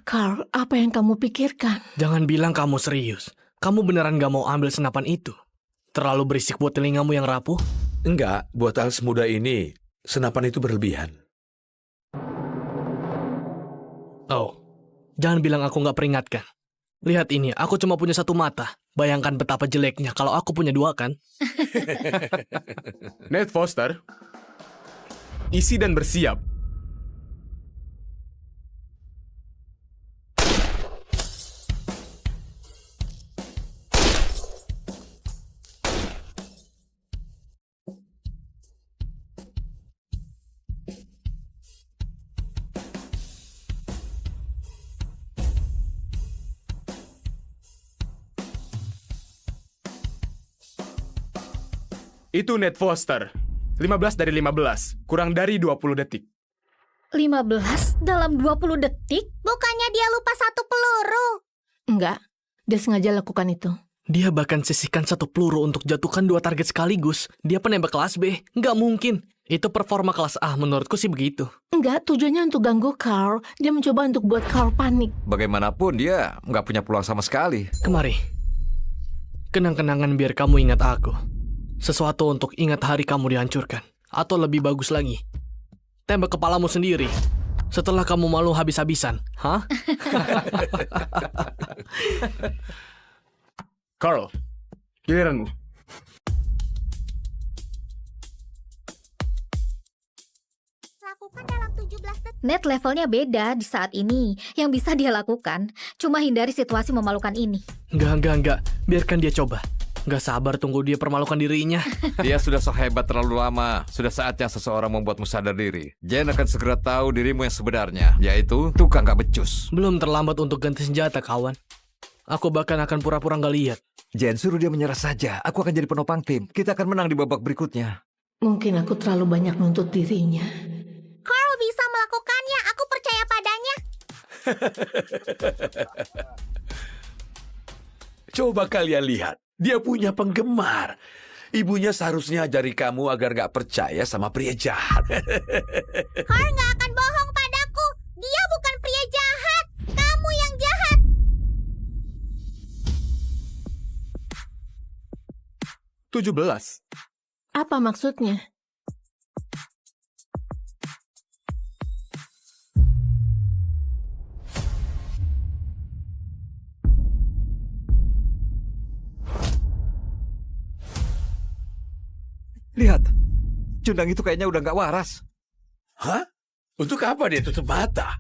Carl, apa yang kamu pikirkan? Jangan bilang kamu serius. Kamu beneran gak mau ambil senapan itu? Terlalu berisik buat telingamu yang rapuh? Enggak, buat hal semudah ini, senapan itu berlebihan. Oh, jangan bilang aku gak peringatkan. Lihat ini, aku cuma punya satu mata. Bayangkan betapa jeleknya kalau aku punya dua, kan? Ned Foster, isi dan bersiap. Itu Ned Foster. 15 dari 15, kurang dari 20 detik. 15 dalam 20 detik? Bukannya dia lupa 1 peluru? Enggak, dia sengaja lakukan itu. Dia bahkan sisihkan 1 peluru untuk jatuhkan 2 target sekaligus. Dia penembak kelas B. Nggak mungkin. Itu performa kelas A, menurutku sih begitu. Enggak, tujuannya untuk ganggu Carl. Dia mencoba untuk buat Carl panik. Bagaimanapun dia nggak punya peluang sama sekali. Kemari. Kenang-kenangan biar kamu ingat aku. Sesuatu untuk ingat hari kamu dihancurkan. Atau lebih bagus lagi, tembak kepalamu sendiri. Setelah kamu malu habis-habisan. Hah? Carl, giliranmu. Lakukan dalam 17 detik. Net levelnya beda di saat ini. Yang bisa dia lakukan cuma hindari situasi memalukan ini. Enggak. Biarkan dia coba. Nggak sabar tunggu dia permalukan dirinya. Dia sudah so hebat terlalu lama. Sudah saatnya seseorang membuatmu sadar diri. Jen akan segera tahu dirimu yang sebenarnya, yaitu tukang gak becus. Belum terlambat untuk ganti senjata, kawan. Aku bahkan akan pura-pura nggak lihat. Jen, suruh dia menyerah saja. Aku akan jadi penopang tim. Kita akan menang di babak berikutnya. Mungkin aku terlalu banyak nuntut dirinya. Carl bisa melakukannya. Aku percaya padanya. Coba kalian lihat. Dia punya penggemar. Ibunya seharusnya ajari kamu agar gak percaya sama pria jahat. Carl nggak akan bohong padaku. Dia bukan pria jahat. Kamu yang jahat. 17. Apa maksudnya? Lihat, Cundang itu kayaknya udah gak waras. Hah? Untuk apa dia tutup mata?